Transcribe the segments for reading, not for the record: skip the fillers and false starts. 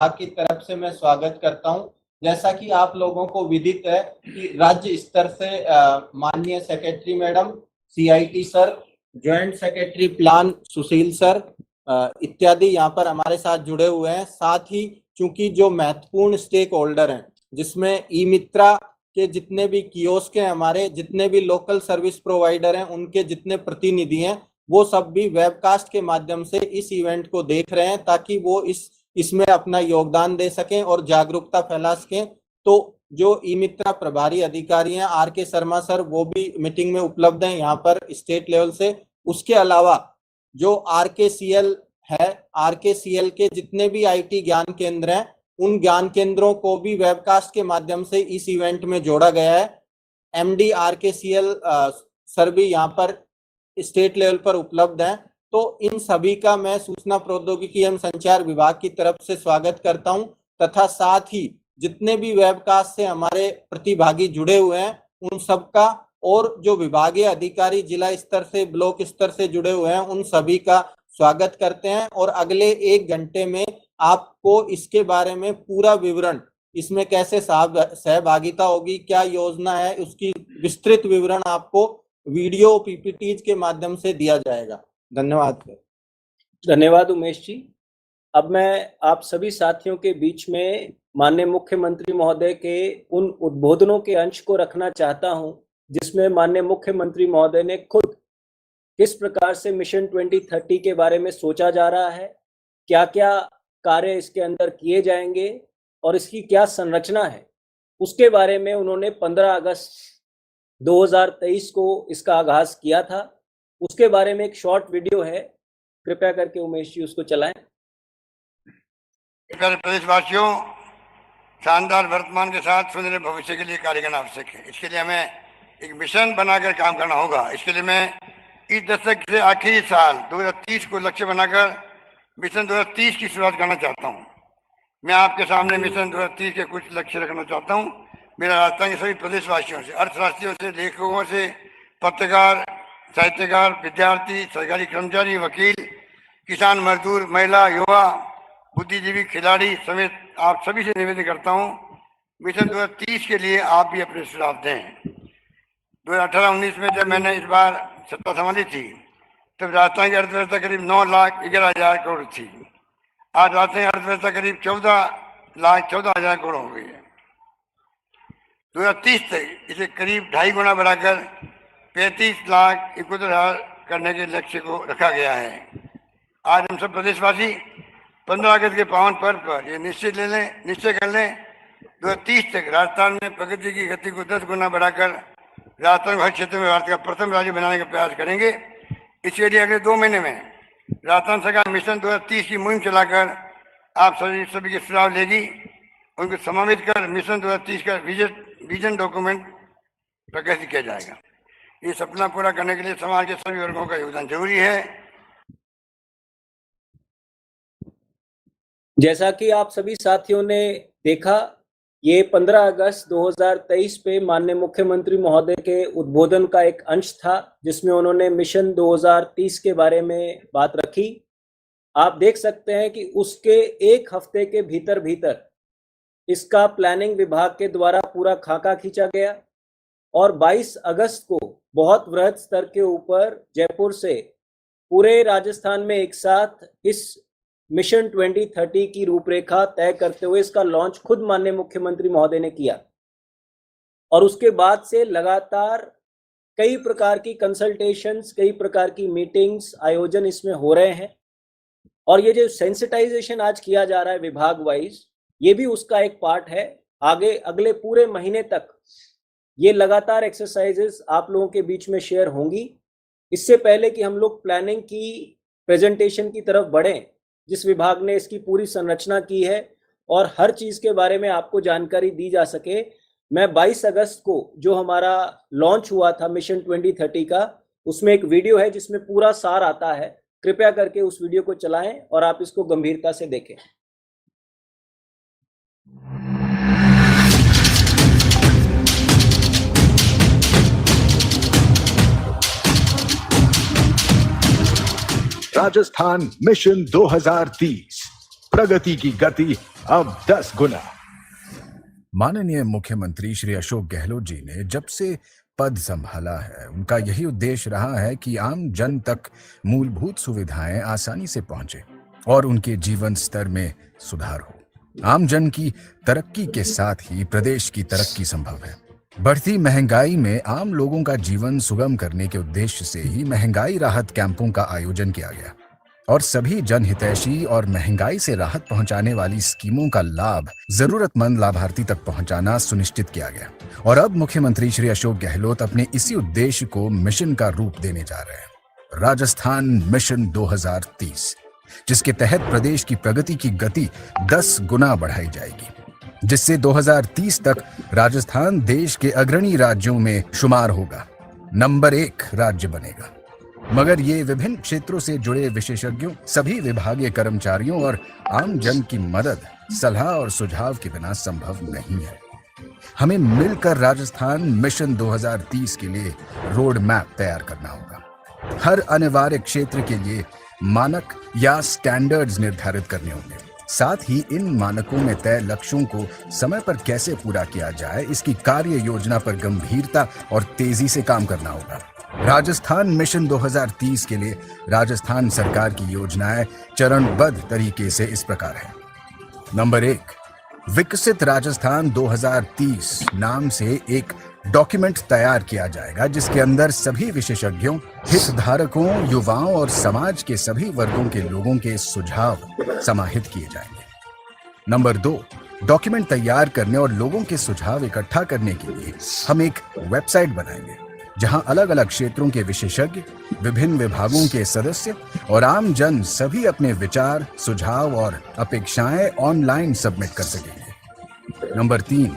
की तरफ से मैं स्वागत करता हूं। जैसा कि आप लोगों को विदित है कि राज्य स्तर से माननीय secretary madam, CIT sir, joint secretary plan Sushil sir इत्यादि यहाँ पर हमारे साथ जुड़े हुए हैं। साथ ही चूंकि जो महत्वपूर्ण स्टेक होल्डर हैं, जिसमें ई मित्रा के जितने भी कियोस्क हैं, हमारे जितने भी लोकल सर्विस प्रोवाइडर हैं, उनके जितने प्रतिनिधि हैं, वो सब भी वेबकास्ट के माध्यम से इस इवेंट को देख रहे हैं ताकि वो इसमें अपना योगदान दे सकें और जागरूकता फैला सकें। तो जो ई मित्रा प्रभारी अधिकारी हैं आर के शर्मा सर, वो भी मीटिंग में उपलब्ध हैं यहाँ पर स्टेट लेवल से। उसके अलावा जो आरकेसीएल है, आरकेसीएल के जितने भी आईटी ज्ञान केंद्र हैं, उन ज्ञान केंद्रों को भी वेबकास्ट के माध्यम से इस इवेंट में जोड़ा गया है। एमडी आरकेसीएल सर भी यहाँ पर स्टेट लेवल पर उपलब्ध हैं। तो इन सभी का मैं सूचना प्रौद्योगिकी एवं संचार विभाग की तरफ से स्वागत करता हूं, तथा साथ ही जितने भी वेबकास्ट से हमारे प्रतिभागी जुड़े हुए हैं उन सबका, और जो विभागीय अधिकारी जिला स्तर से ब्लॉक स्तर से जुड़े हुए हैं, उन सभी का स्वागत करते हैं। और अगले 1 घंटे में आपको इसके बारे में पूरा विवरण, इसमें कैसे सहभागिता होगी, क्या योजना है, उसकी विस्तृत विवरण आपको वीडियो पीपीटीज के माध्यम से दिया जाएगा। धन्यवाद। धन्यवाद उमेश जी। अब मैं आप सभी साथियों के बीच में माननीय मुख्यमंत्री महोदय के उन उद्बोधनों के अंश को रखना चाहता हूं, जिसमें माननीय मुख्यमंत्री महोदय ने खुद किस प्रकार से मिशन 2030 के बारे में सोचा जा रहा है, क्या क्या कार्य इसके अंदर किए जाएंगे और इसकी क्या संरचना है, उसके बारे में उन्होंने 15 अगस्त 2023 को इसका आगाज किया था। उसके बारे में एक शॉर्ट वीडियो है, कृपया करके उमेश जी उसको चलाएं। प्रदेशवासियों, शानदार वर्तमान के साथ सुनहरे भविष्य के लिए कार्य करना आवश्यक है। इसके लिए हमें एक मिशन बनाकर काम करना होगा। इसके लिए मैं इस दशक से आखिरी साल 2030 को लक्ष्य बनाकर मिशन 2030 की शुरुआत करना चाहता हूं। मैं आपके सामने मिशन 2030 के कुछ लक्ष्य रखना चाहता हूं। मेरा राजस्थान के सभी प्रदेशवासियों से, अर्थशास्त्रियों से, लेखकों से, पत्रकार, साहित्यकार, विद्यार्थी, सरकारी कर्मचारी, वकील, किसान, मजदूर, महिला, युवा, बुद्धिजीवी, खिलाड़ी समेत आप सभी से निवेदन करता हूं, मिशन 2030 के लिए आप भी अपने सुझाव दें। 2018-19 में जब मैंने इस बार सत्ता संभाली थी, तब राजस्थान की अर्थव्यवस्था करीब 9,11,000 करोड़ थी। आज राजस्थान की अर्थव्यवस्था करीब 14,14,000 करोड़ हो गई है। 2030 तक इसे करीब 2.5 गुना बढ़ाकर 35,71,000 करने के लक्ष्य को रखा गया है। आज हम सब प्रदेशवासी 15 अगस्त के पावन पर्व पर ये निश्चय कर लें 2030 तक राजस्थान में प्रगति की गति को 10 गुना बढ़ाकर राजस्थान को हर क्षेत्र में भारत का प्रथम राज्य बनाने का प्रयास करेंगे। इसके लिए अगले 2 महीने में राजस्थान सरकार मिशन 2030 की मुहिम चलाकर आप सभी के सुझाव लेगी। उनको समावित कर मिशन 2030 का विजन डॉक्यूमेंट प्रकाशित किया जाएगा। ये सपना पूरा करने के लिए समाज के सभी वर्गों का योगदान जरूरी है। जैसा कि आप सभी साथियों ने देखा, ये 15 अगस्त 2023 पे माननीय मुख्यमंत्री महोदय के उद्बोधन का एक अंश था, जिसमें उन्होंने मिशन 2030 के बारे में बात रखी। आप देख सकते हैं कि उसके 1 हफ्ते के भीतर इसका प्लानिंग विभाग के द्वारा पूरा खाका खींचा गया और 22 अगस्त को बहुत वृहद स्तर के ऊपर जयपुर से पूरे राजस्थान में एक साथ इस मिशन 2030 की रूपरेखा तय करते हुए इसका लॉन्च खुद माननीय मुख्यमंत्री महोदय ने किया। और उसके बाद से लगातार कई प्रकार की कंसल्टेशंस, कई प्रकार की मीटिंग्स, आयोजन इसमें हो रहे हैं। और ये जो सेंसिटाइजेशन आज किया जा रहा है विभाग वाइज, ये भी उसका एक पार्ट है। आगे अगले पूरे महीने तक ये लगातार एक्सरसाइजेस आप लोगों के बीच में शेयर होंगी। इससे पहले कि हम लोग प्लानिंग की प्रेजेंटेशन की तरफ बढ़ें, जिस विभाग ने इसकी पूरी संरचना की है और हर चीज के बारे में आपको जानकारी दी जा सके, मैं 22 अगस्त को जो हमारा लॉन्च हुआ था मिशन 2030 का, उसमें एक वीडियो है जिसमें पूरा सार आता है। कृपया करके उस वीडियो को चलाएं और आप इसको गंभीरता से देखें। राजस्थान मिशन 2030 प्रगति की गति अब 10 गुना। माननीय मुख्यमंत्री श्री अशोक गहलोत जी ने जब से पद संभाला है, उनका यही उद्देश्य रहा है कि आम जन तक मूलभूत सुविधाएं आसानी से पहुंचे और उनके जीवन स्तर में सुधार हो। आम जन की तरक्की के साथ ही प्रदेश की तरक्की संभव है। बढ़ती महंगाई में आम लोगों का जीवन सुगम करने के उद्देश्य से ही महंगाई राहत कैंपों का आयोजन किया गया और सभी जनहितैषी और महंगाई से राहत पहुंचाने वाली स्कीमों का लाभ जरूरतमंद लाभार्थी तक पहुंचाना सुनिश्चित किया गया। और अब मुख्यमंत्री श्री अशोक गहलोत अपने इसी उद्देश्य को मिशन का रूप देने जा रहे हैं, राजस्थान मिशन 2030, जिसके तहत प्रदेश की प्रगति की गति 10 गुना बढ़ाई जाएगी, जिससे 2030 तक राजस्थान देश के अग्रणी राज्यों में शुमार होगा, नंबर 1 राज्य बनेगा। मगर ये विभिन्न क्षेत्रों से जुड़े विशेषज्ञों, सभी विभागीय कर्मचारियों और आम जन की मदद, सलाह और सुझाव के बिना संभव नहीं है। हमें मिलकर राजस्थान मिशन 2030 के लिए रोड मैप तैयार करना होगा। हर अनिवार्य क्षेत्र के लिए मानक या स्टैंडर्ड्स निर्धारित करने होंगे। साथ ही इन मानकों में तय लक्ष्यों को समय पर कैसे पूरा किया जाए, इसकी कार्य योजना पर गंभीरता और तेजी से काम करना होगा। राजस्थान मिशन 2030 के लिए राजस्थान सरकार की योजनाएं चरणबद्ध तरीके से इस प्रकार है। नंबर 1, विकसित राजस्थान 2030 नाम से एक डॉक्यूमेंट तैयार किया जाएगा, जिसके अंदर सभी विशेषज्ञों, हितधारकों, युवाओं और समाज के सभी वर्गों के लोगों के सुझाव समाहित किए जाएंगे। नंबर 2, डॉक्यूमेंट तैयार करने और लोगों के सुझाव इकट्ठा करने के लिए हम एक वेबसाइट बनाएंगे, जहां अलग अलग क्षेत्रों के विशेषज्ञ, विभिन्न विभागों के सदस्य और आम जन सभी अपने विचार, सुझाव और अपेक्षाएं ऑनलाइन सबमिट कर सकेंगे। नंबर 3,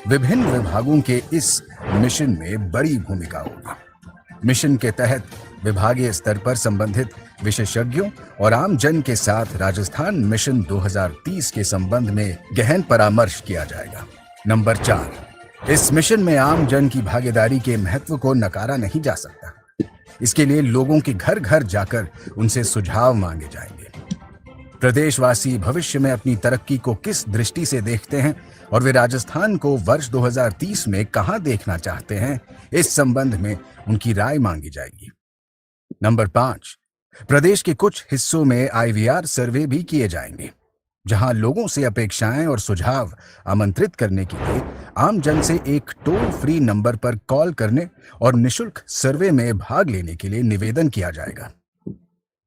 विभिन्न विभागों के इस मिशन में बड़ी भूमिका होगी। मिशन के तहत विभागीय स्तर पर संबंधित विशेषज्ञों और आम जन के साथ राजस्थान मिशन 2030 के संबंध में गहन परामर्श किया जाएगा। नंबर 4, इस मिशन में आम जन की भागीदारी के महत्व को नकारा नहीं जा सकता। इसके लिए लोगों के घर घर जाकर उनसे सुझाव मांगे जाएंगे। प्रदेशवासी भविष्य में अपनी तरक्की को किस दृष्टि से देखते हैं और वे राजस्थान को वर्ष 2030 में कहां देखना चाहते हैं, इस संबंध में उनकी राय मांगी जाएगी। नंबर 5, प्रदेश के कुछ हिस्सों में IVR सर्वे भी किए जाएंगे, जहां लोगों से अपेक्षाएं और सुझाव आमंत्रित करने के लिए आम जन से एक टोल फ्री नंबर पर कॉल करने और निशुल्क सर्वे में भाग लेने के लिए निवेदन किया जाएगा।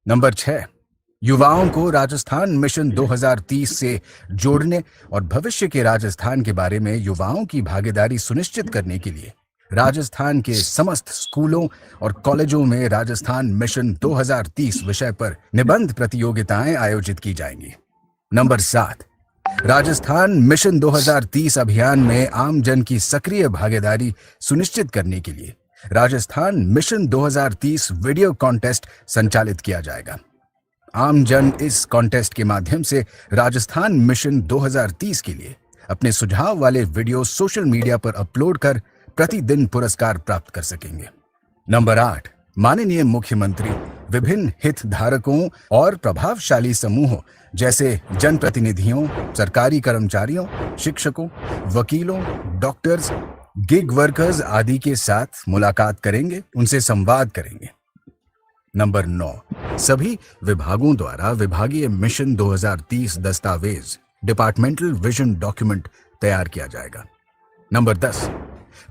नंबर 6, युवाओं को राजस्थान मिशन 2030 से जोड़ने और भविष्य के राजस्थान के बारे में युवाओं की भागीदारी सुनिश्चित करने के लिए राजस्थान के समस्त स्कूलों और कॉलेजों में राजस्थान मिशन 2030 विषय पर निबंध प्रतियोगिताएं आयोजित की जाएंगी। नंबर 7, राजस्थान मिशन 2030 अभियान में आम जन की सक्रिय भागीदारी सुनिश्चित करने के लिए राजस्थान मिशन 2030 वीडियो कॉन्टेस्ट संचालित किया जाएगा। आम जन इस कॉन्टेस्ट के माध्यम से राजस्थान मिशन 2030 के लिए अपने सुझाव वाले वीडियो सोशल मीडिया पर अपलोड कर प्रतिदिन पुरस्कार प्राप्त कर सकेंगे। नंबर 8, माननीय मुख्यमंत्री विभिन्न हितधारकों और प्रभावशाली समूहों जैसे जनप्रतिनिधियों, सरकारी कर्मचारियों, शिक्षकों, वकीलों, डॉक्टर्स, गिग वर्कर्स आदि के साथ मुलाकात करेंगे, उनसे संवाद करेंगे। नंबर 9, सभी विभागों द्वारा विभागीय मिशन 2030 दस्तावेज, डिपार्टमेंटल विजन डॉक्यूमेंट तैयार किया जाएगा। नंबर 10,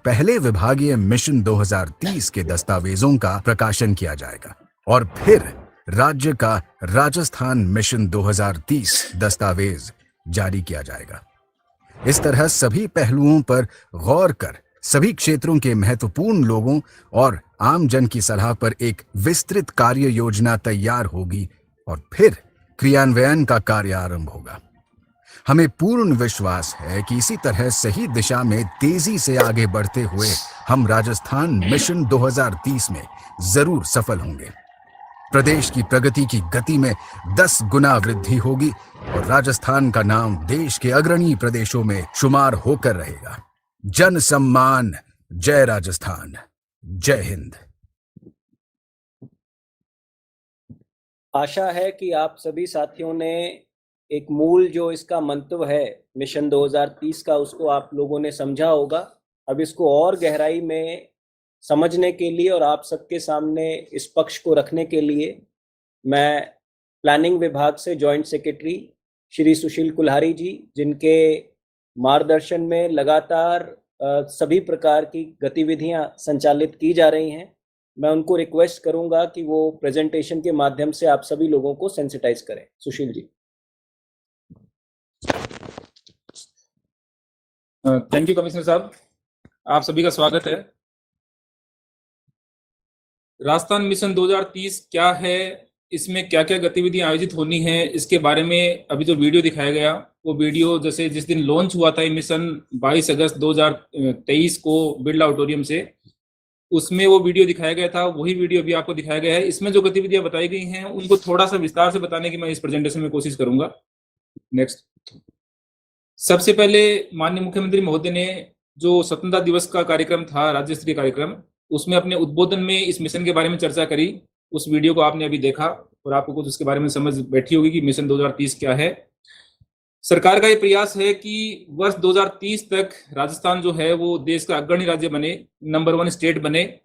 पहले विभागीय मिशन 2030 के दस्तावेजों का प्रकाशन किया जाएगा और फिर राज्य का राजस्थान मिशन 2030 दस्तावेज जारी किया जाएगा। इस तरह सभी पहलुओं पर गौर कर सभी क्षेत्रों के महत्वपूर्ण लोगों और आम जन की सलाह पर एक विस्तृत कार्य योजना तैयार होगी और फिर क्रियान्वयन का कार्य आरंभ होगा। हमें पूर्ण विश्वास है कि इसी तरह सही दिशा में तेजी से आगे बढ़ते हुए हम राजस्थान मिशन 2030 में जरूर सफल होंगे। प्रदेश की प्रगति की गति में 10 गुना वृद्धि होगी और राजस्थान का नाम देश के अग्रणी प्रदेशों में शुमार होकर रहेगा। जन सम्मान, जय राजस्थान, जय हिंद। आशा है कि आप सभी साथियों ने एक मूल जो इसका मंतव्य है मिशन 2030 का, उसको आप लोगों ने समझा होगा। अब इसको और गहराई में समझने के लिए और आप सबके सामने इस पक्ष को रखने के लिए मैं प्लानिंग विभाग से जॉइंट सेक्रेटरी श्री सुशील कुल्हारी जी, जिनके मार्गदर्शन में लगातार सभी प्रकार की गतिविधियां संचालित की जा रही हैं, मैं उनको रिक्वेस्ट करूंगा कि वो प्रेजेंटेशन के माध्यम से आप सभी लोगों को सेंसिटाइज करें। Sushil ji. Thank you commissioner साहब, आप सभी का स्वागत है। राजस्थान मिशन 2030 क्या है, इसमें क्या क्या गतिविधियां आयोजित होनी है, इसके बारे में अभी जो वीडियो दिखाया गया, वो वीडियो जैसे जिस दिन लॉन्च हुआ था ये मिशन 22 अगस्त 2023 को बिरला ऑडिटोरियम से, उसमें वो वीडियो दिखाया गया था, वही वीडियो अभी आपको दिखाया गया है। इसमें जो गतिविधियां बताई गई हैं उनको थोड़ा सा विस्तार से बताने की मैं इस प्रेजेंटेशन में कोशिश करूंगा। नेक्स्ट। सबसे पहले माननीय मुख्यमंत्री महोदय ने जो स्वतंत्रता दिवस का कार्यक्रम था, राज्य स्तरीय कार्यक्रम, उसमें अपने उद्बोधन में इस मिशन के बारे में चर्चा करी। उस वीडियो को आपने अभी देखा और आपको कुछ उसके बारे में समझ बैठी होगी कि मिशन 2030 क्या है। सरकार का ये प्रयास है कि वर्ष 2030 तक राजस्थान जो है वो देश का अग्रणी राज्य बने, नंबर 1 स्टेट बने।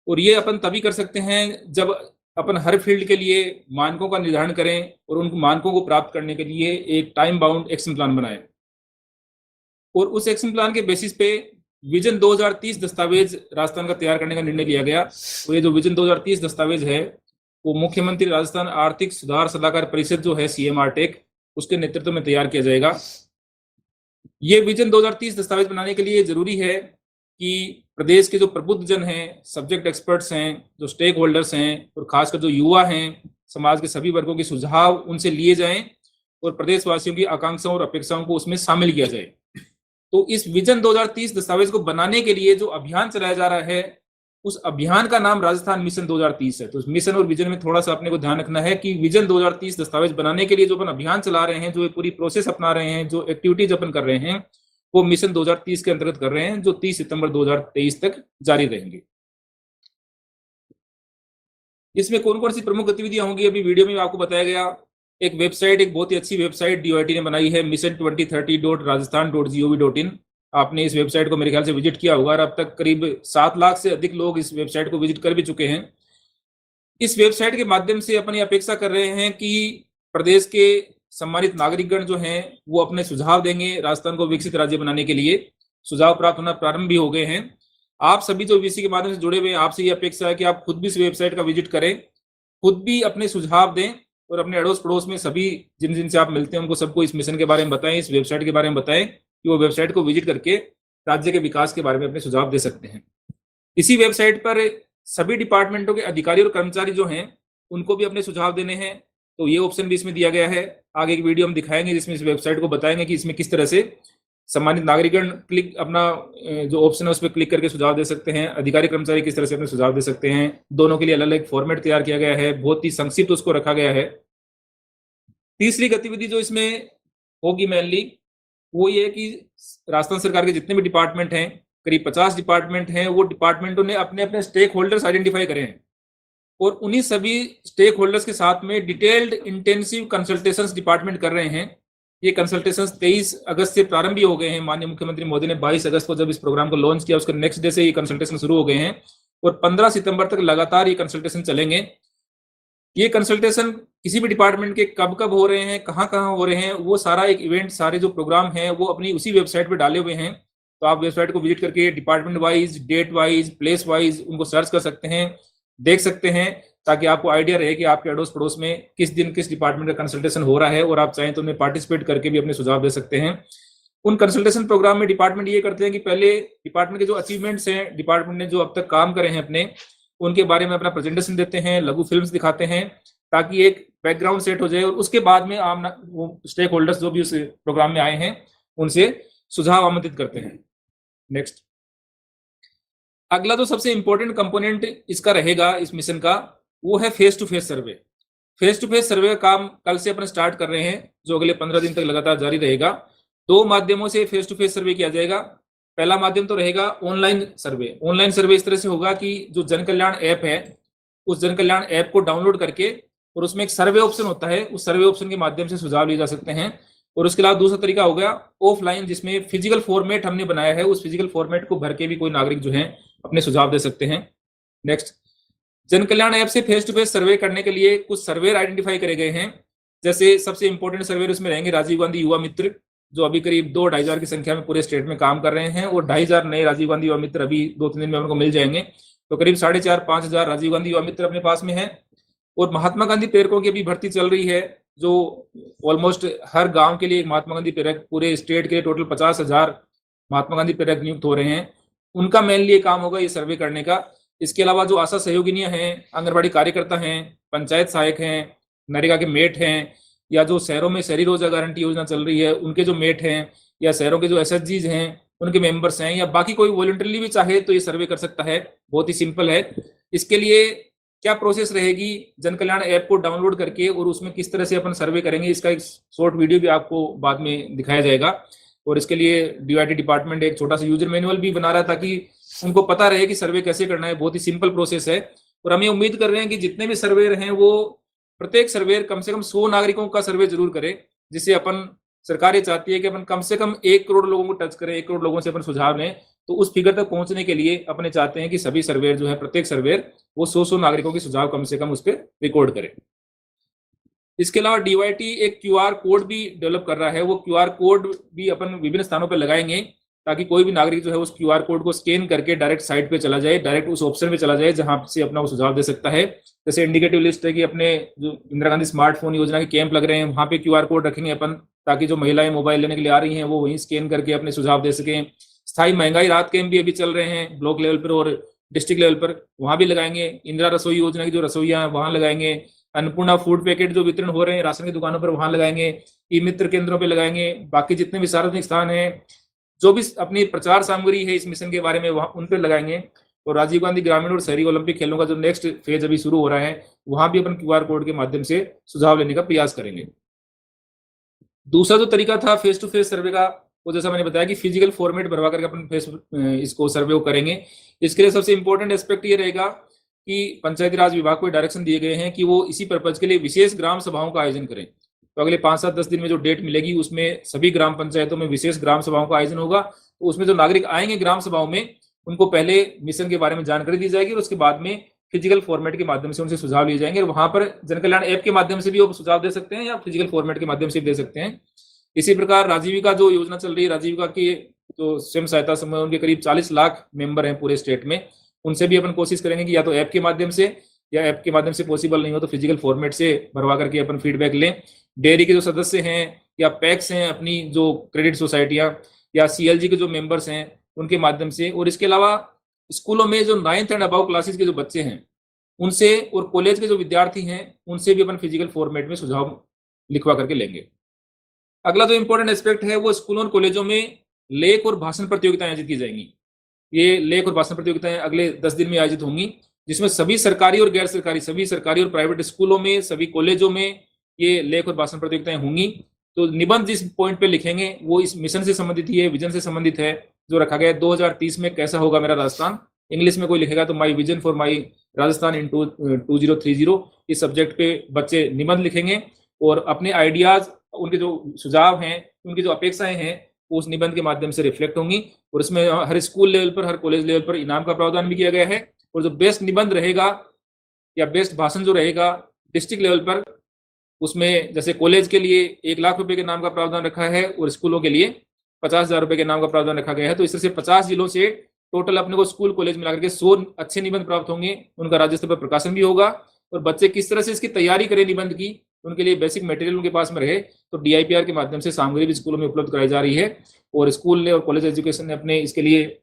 और ये अपन तभी कर सकते हैं जब अपन हर फील्ड के लिए मानकों का निर्धारण करें और उन मानकों को प्राप्त करने के लिए एक टाइम बाउंड एक्शन प्लान बनाएं। और उस एक्शन प्लान के बेसिस पे विजन 2030 दस्तावेज राजस्थान का तैयार करने का निर्णय लिया गया। और ये जो विजन 2030 दस्तावेज है वो मुख्यमंत्री राजस्थान आर्थिक सुधार सलाहकार परिषद जो है CMRTEC, उसके नेतृत्व में तैयार किया जाएगा। ये विजन 2030 दस्तावेज बनाने के लिए जरूरी है कि प्रदेश के जो प्रबुद्ध जन हैं, सब्जेक्ट एक्सपर्ट्स हैं, जो स्टेक होल्डर्स हैं और खासकर जो युवा हैं, समाज के सभी वर्गों के सुझाव उनसे लिए जाएं और प्रदेशवासियों की आकांक्षाओं और अपेक्षाओं को उसमें शामिल किया जाए। तो इस विजन 2030 दस्तावेज को बनाने के लिए जो अभियान चलाया जा रहा है, उस अभियान का नाम राजस्थान मिशन 2030 है। तो मिशन और विजन में थोड़ा सा अपने को ध्यान रखना है कि विजन 2030 दस्तावेज बनाने के लिए जो अपन अभियान चला रहे हैं, जो पूरी प्रोसेस अपना रहे हैं, जो एक्टिविटीज अपन कर रहे हैं, वो मिशन 2030 के अंतर्गत कर रहे हैं, जो 30 सितंबर 2023 तक जारी रहेंगे। इसमें कौन कौन सी प्रमुख गतिविधियां होंगी अभी वीडियो में आपको बताया गया। एक वेबसाइट, एक बहुत ही अच्छी वेबसाइट DOIT ने बनाई है, mission2030.rajasthan.gov.in। आपने इस वेबसाइट को मेरे ख्याल से विजिट किया होगा और अब तक करीब 7 लाख से अधिक लोग इस वेबसाइट को विजिट कर भी चुके हैं। इस वेबसाइट के माध्यम से अपनी अपेक्षा कर रहे हैं कि प्रदेश के सम्मानित नागरिकगण जो हैं वो अपने सुझाव देंगे राजस्थान को विकसित राज्य बनाने के लिए। सुझाव प्राप्त होना प्रारंभ भी हो गए हैं। आप सभी जो VC के माध्यम से जुड़े हुए हैं, आपसे ये अपेक्षा है कि आप खुद भी इस वेबसाइट का विजिट करें, खुद भी अपने सुझाव दें और अपने अड़ोस पड़ोस में सभी जिन जिन से आप मिलते हैं उनको सबको इस मिशन के बारे में बताएं, इस वेबसाइट के बारे में बताएं कि वो वेबसाइट को विजिट करके राज्य के विकास के बारे में अपने सुझाव दे सकते हैं। इसी वेबसाइट पर सभी डिपार्टमेंटों के अधिकारी और कर्मचारी जो हैं उनको भी अपने सुझाव देने हैं, तो ये ऑप्शन भी इसमें दिया गया है। आगे एक वीडियो हम दिखाएंगे जिसमें इस वेबसाइट को बताएंगे कि इसमें किस तरह से सम्मानित नागरिकगण क्लिक अपना जो ऑप्शन है उस पर क्लिक करके सुझाव दे सकते हैं, अधिकारी कर्मचारी किस तरह से अपने सुझाव दे सकते हैं। दोनों के लिए अलग अलग फॉर्मेट तैयार किया गया है, बहुत ही संक्षिप्त उसको रखा गया है। तीसरी गतिविधि जो इसमें होगी मेनली वो ये है कि राजस्थान सरकार के जितने भी डिपार्टमेंट हैं, करीब 50 डिपार्टमेंट हैं, वो डिपार्टमेंटों ने अपने अपने स्टेक होल्डर्स आइडेंटिफाई करे हैं और उन्हीं सभी स्टेक होल्डर्स के साथ में डिटेल्ड इंटेंसिव कंसल्टेशंस डिपार्टमेंट कर रहे हैं। ये कंसल्टेशंस 23 अगस्त से प्रारंभ भी हो गए हैं। माननीय मुख्यमंत्री मोदी ने 22 अगस्त को जब इस प्रोग्राम को लॉन्च किया, उसके नेक्स्ट डे से ये कंसल्टेशन शुरू हो गए हैं और 15 सितंबर तक लगातार ये कंसल्टेशन चलेंगे। ये कंसल्टेशन किसी भी डिपार्टमेंट के कब कब हो रहे हैं, कहाँ कहाँ हो रहे हैं, वो सारा एक इवेंट, सारे जो प्रोग्राम हैं वो अपनी उसी वेबसाइट पे डाले हुए हैं। तो आप वेबसाइट को विजिट करके department wise, date wise, place wise उनको सर्च कर सकते हैं, देख सकते हैं, ताकि आपको आइडिया रहे कि आपके अड़ोस पड़ोस में किस दिन किस डिपार्टमेंट का कंसल्टेशन हो रहा है और आप चाहें तो उनमें पार्टिसिपेट करके भी अपने सुझाव दे सकते हैं। उन कंसल्टेशन प्रोग्राम में डिपार्टमेंट ये करते हैं कि पहले डिपार्टमेंट के जो अचीवमेंट्स हैं, डिपार्टमेंट ने जो अब तक काम करे हैं अपने, उनके बारे में अपना प्रेजेंटेशन देते हैं, लघु फिल्म्स दिखाते हैं, ताकि एक बैकग्राउंड सेट हो जाए और उसके बाद में आम वो स्टेक होल्डर्स जो भी उस प्रोग्राम में आए हैं उनसे सुझाव आमंत्रित करते हैं। नेक्स्ट, अगला जो सबसे इंपॉर्टेंट कंपोनेंट इसका रहेगा इस मिशन का, वो है face to face survey. Face to face survey का काम कल से अपन स्टार्ट कर रहे हैं, जो अगले 15 दिन तक लगातार जारी रहेगा। 2 माध्यमों से फेस टू फेस सर्वे किया जाएगा। पहला माध्यम तो रहेगा ऑनलाइन सर्वे। ऑनलाइन सर्वे इस तरह से होगा कि जो जन कल्याण ऐप है, उस जन कल्याण ऐप को डाउनलोड करके और उसमें एक सर्वे ऑप्शन होता है, उस सर्वे ऑप्शन के माध्यम से सुझाव लिए जा सकते हैं। और उसके अलावा दूसरा तरीका हो गया ऑफलाइन, जिसमें फिजिकल फॉर्मेट हमने बनाया है, उस फिजिकल फॉर्मेट को भर के भी कोई नागरिक जो है अपने सुझाव दे सकते हैं। नेक्स्ट, जन कल्याण ऐप से फेस टू फेस सर्वे करने के लिए कुछ सर्वे आइडेंटिफाई करे गए हैं। जैसे सबसे इंपॉर्टेंट सर्वे उसमें रहेंगे राजीव गांधी युवा मित्र, जो अभी करीब 2-2,500 की संख्या में पूरे स्टेट में काम कर रहे हैं, और 2,500 नए राजीव गांधी युवा मित्र अभी 2-3 दिन में उनको मिल जाएंगे। तो करीब 4,500-5,000 राजीव गांधी युवा मित्र अपने पास में है। और महात्मा गांधी प्रेरकों की भी भर्ती चल रही है, जो ऑलमोस्ट हर गांव के लिए महात्मा गांधी प्रेरक, पूरे स्टेट के लिए टोटल 50,000 महात्मा गांधी प्रेरक नियुक्त हो रहे हैं। उनका मेनली ये काम होगा ये सर्वे करने का। इसके अलावा जो आशा सहयोगिनियां हैं, आंगनबाड़ी कार्यकर्ता हैं, पंचायत सहायक हैं, नरेगा के मेट हैं, या जो शहरों में शहरी रोजगार गारंटी योजना चल रही है उनके जो मेट हैं, या शहरों के जो एसएचजीज हैं उनके मेंबर्स हैं, या बाकी कोई वॉलंटरली भी चाहे तो ये सर्वे कर सकता है। बहुत ही सिंपल है। इसके लिए क्या प्रोसेस रहेगी, जन कल्याण ऐप को डाउनलोड करके और उसमें किस तरह से अपन सर्वे करेंगे, इसका एक शॉर्ट वीडियो भी आपको बाद में दिखाया जाएगा। और इसके लिए डीआईटी डिपार्टमेंट एक छोटा सा यूजर मैनुअल भी बना रहा है, ताकि उनको पता रहे कि सर्वे कैसे करना है। बहुत ही सिंपल प्रोसेस है। और हम ये उम्मीद कर रहे हैं कि जितने भी सर्वेयर हैं वो प्रत्येक सर्वेयर कम से कम 100 नागरिकों का सर्वे जरूर करे, जिससे अपन, सरकार ये चाहती है कि अपन कम से कम 1 करोड़ लोगों को टच करें, 1 करोड़ लोगों से अपन सुझाव लें। तो उस फिगर तक पहुंचने के लिए अपने चाहते हैं कि सभी सर्वेयर जो है, प्रत्येक सर्वेयर वो 100 नागरिकों के सुझाव कम से कम उस पर रिकॉर्ड करे। इसके अलावा डीवाईटी एक क्यूआर कोड भी डेवलप कर रहा है। वो क्यूआर कोड भी अपन विभिन्न स्थानों पर लगाएंगे, ताकि कोई भी नागरिक जो है उस क्यूआर कोड को स्कैन करके डायरेक्ट साइट पे चला जाए, डायरेक्ट उस ऑप्शन पे चला जाए जहां से अपना वो सुझाव दे सकता है। जैसे इंडिकेटिव लिस्ट है कि अपने जो इंदिरा गांधी स्मार्टफोन योजना के कैंप लग रहे हैं, वहां पे क्यूआर कोड रखेंगे अपन, ताकि जो महिलाएं मोबाइल लेने के लिए आ रही हैं वो वहीं स्कैन करके अपने सुझाव दे सकें। स्थायी महंगाई राहत कैंप भी अभी चल रहे हैं ब्लॉक लेवल पर और डिस्ट्रिक्ट लेवल पर, वहां भी लगाएंगे। इंदिरा रसोई योजना की जो रसोइयां हैं वहां लगाएंगे। अन्नपूर्णा फूड पैकेट जो वितरण हो रहे हैं राशन की दुकानों पर, वहां लगाएंगे। ई मित्र केंद्रों पर लगाएंगे। बाकी जितने भी सार्वजनिक स्थान है, जो भी अपनी प्रचार सामग्री है इस मिशन के बारे में, वहां उन पर लगाएंगे। और राजीव गांधी ग्रामीण और शहरी ओलंपिक खेलों का जो नेक्स्ट फेज अभी शुरू हो रहा है, वहां भी अपन क्यूआर कोड के माध्यम से सुझाव लेने का प्रयास करेंगे। दूसरा जो तरीका था फेस टू फेस सर्वे का, वो जैसा मैंने बताया कि फिजिकल फॉर्मेट भरवा करके अपन इसको सर्वे करेंगे। इसके लिए सबसे इंपॉर्टेंट एस्पेक्ट ये रहेगा कि पंचायती राज विभाग को डायरेक्शन दिए गए हैं कि वो इसी पर्पज के लिए विशेष ग्राम सभाओं का आयोजन करें। तो अगले 5-7-10 दिन में जो डेट मिलेगी उसमें सभी ग्राम पंचायतों में विशेष ग्राम सभाओं का आयोजन होगा। तो उसमें जो नागरिक आएंगे ग्राम सभाओं में, उनको पहले मिशन के बारे में जानकारी दी जाएगी और उसके बाद में फिजिकल फॉर्मेट के माध्यम से उनसे सुझाव लिए जाएंगे। और वहां पर जन कल्याण ऐप के माध्यम से भी वो सुझाव दे सकते हैं या फिजिकल फॉर्मेट के माध्यम से भी दे सकते हैं। इसी प्रकार राजीविका जो योजना चल रही है, राजीविका की जो स्वयं सहायता समूह, उनके करीब 40 लाख मेंबर हैं पूरे स्टेट में, उनसे भी अपन कोशिश करेंगे कि या तो ऐप के माध्यम से, या ऐप के माध्यम से पॉसिबल नहीं हो तो फिजिकल फॉर्मेट से भरवा करके अपन फीडबैक लें। डेयरी के जो सदस्य हैं या पैक्स हैं, अपनी जो क्रेडिट सोसाइटियां या सीएलजी के जो मेंबर्स हैं, उनके माध्यम से। और इसके अलावा स्कूलों में जो 9th एंड अबव क्लासेस के जो बच्चे हैं उनसे, और कॉलेज के जो विद्यार्थी हैं उनसे भी अपन फिजिकल फॉर्मेट में सुझाव लिखवा करके लेंगे। अगला जो इंपॉर्टेंट एस्पेक्ट है वो स्कूलों और कॉलेजों में लेख और भाषण प्रतियोगिताएं आयोजित की जाएंगी। ये लेख और भाषण प्रतियोगिताएं अगले 10 दिन में आयोजित होंगी, जिसमें सभी सरकारी और गैर सरकारी, सभी सरकारी और प्राइवेट स्कूलों में, सभी कॉलेजों में ये लेख और भाषण प्रतियोगिताएं होंगी। तो निबंध जिस पॉइंट पे लिखेंगे वो इस मिशन से संबंधित ही है, विजन से संबंधित है, जो रखा गया है 2030 में कैसा होगा मेरा राजस्थान। इंग्लिश में कोई लिखेगा तो my vision for my Rajasthan in 2030, इस सब्जेक्ट पे बच्चे निबंध लिखेंगे और अपने आइडियाज, उनके जो सुझाव हैं, उनकी जो अपेक्षाएं हैं, उस निबंध के माध्यम से रिफ्लेक्ट होंगी। और इसमें हर स्कूल लेवल पर, हर कॉलेज लेवल पर इनाम का प्रावधान भी किया गया है। और जो बेस्ट निबंध रहेगा या बेस्ट भाषण जो रहेगा डिस्ट्रिक्ट लेवल पर, उसमें जैसे कॉलेज के लिए 1 लाख रुपए के नाम का प्रावधान रखा है और स्कूलों के लिए 50,000 रुपए के नाम का प्रावधान रखा गया है। तो इस तरह से 50 जिलों से टोटल अपने को स्कूल कॉलेज मिलाकर के 100 अच्छे निबंध प्राप्त होंगे। उनका राज्य स्तर पर प्रकाशन भी होगा। और बच्चे किस तरह से इसकी तैयारी करें निबंध की, उनके लिए बेसिक मटेरियल उनके पास में रहे, तो डीआईपीआर के माध्यम से सामग्री भी स्कूलों में उपलब्ध कराई जा रही है। और स्कूल ने और कॉलेज एजुकेशन ने अपने इसके लिए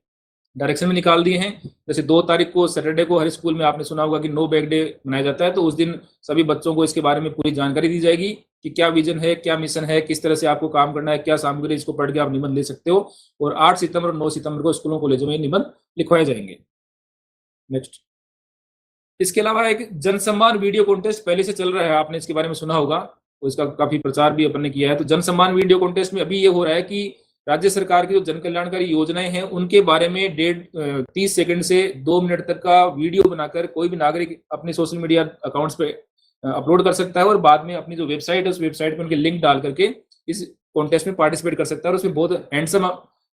डायरेक्शन में निकाल दिए हैं। जैसे 2 तारीख को सैटरडे को हर स्कूल में आपने सुना होगा कि नो बैग डे मनाया जाता है। तो उस दिन सभी बच्चों को इसके बारे में पूरी जानकारी दी जाएगी कि क्या विजन है, क्या मिशन है, किस तरह से आपको काम करना है, क्या सामग्री, इसको पढ़ के आप निबंध ले सकते हो। और 8 सितंबर और 9 सितंबर को स्कूलों कॉलेजों में निबंध लिखवाए जाएंगे। नेक्स्ट, इसके अलावा एक जन सम्मान वीडियो कॉन्टेस्ट पहले से चल रहा है, आपने इसके बारे में सुना होगा, तो इसका काफी प्रचार भी अपन ने किया है। तो जन सम्मान वीडियो कॉन्टेस्ट में अभी ये हो रहा है कि राज्य सरकार की जो जन कल्याणकारी योजनाएं हैं उनके बारे में 30 सेकंड से 2 मिनट तक का वीडियो बनाकर कोई भी नागरिक अपने सोशल मीडिया अकाउंट्स पे अपलोड कर सकता है और बाद में अपनी जो वेबसाइट है उस वेबसाइट पे उनके लिंक डाल करके इस कॉन्टेस्ट में पार्टिसिपेट कर सकता है। और उसमें बहुत हैंडसम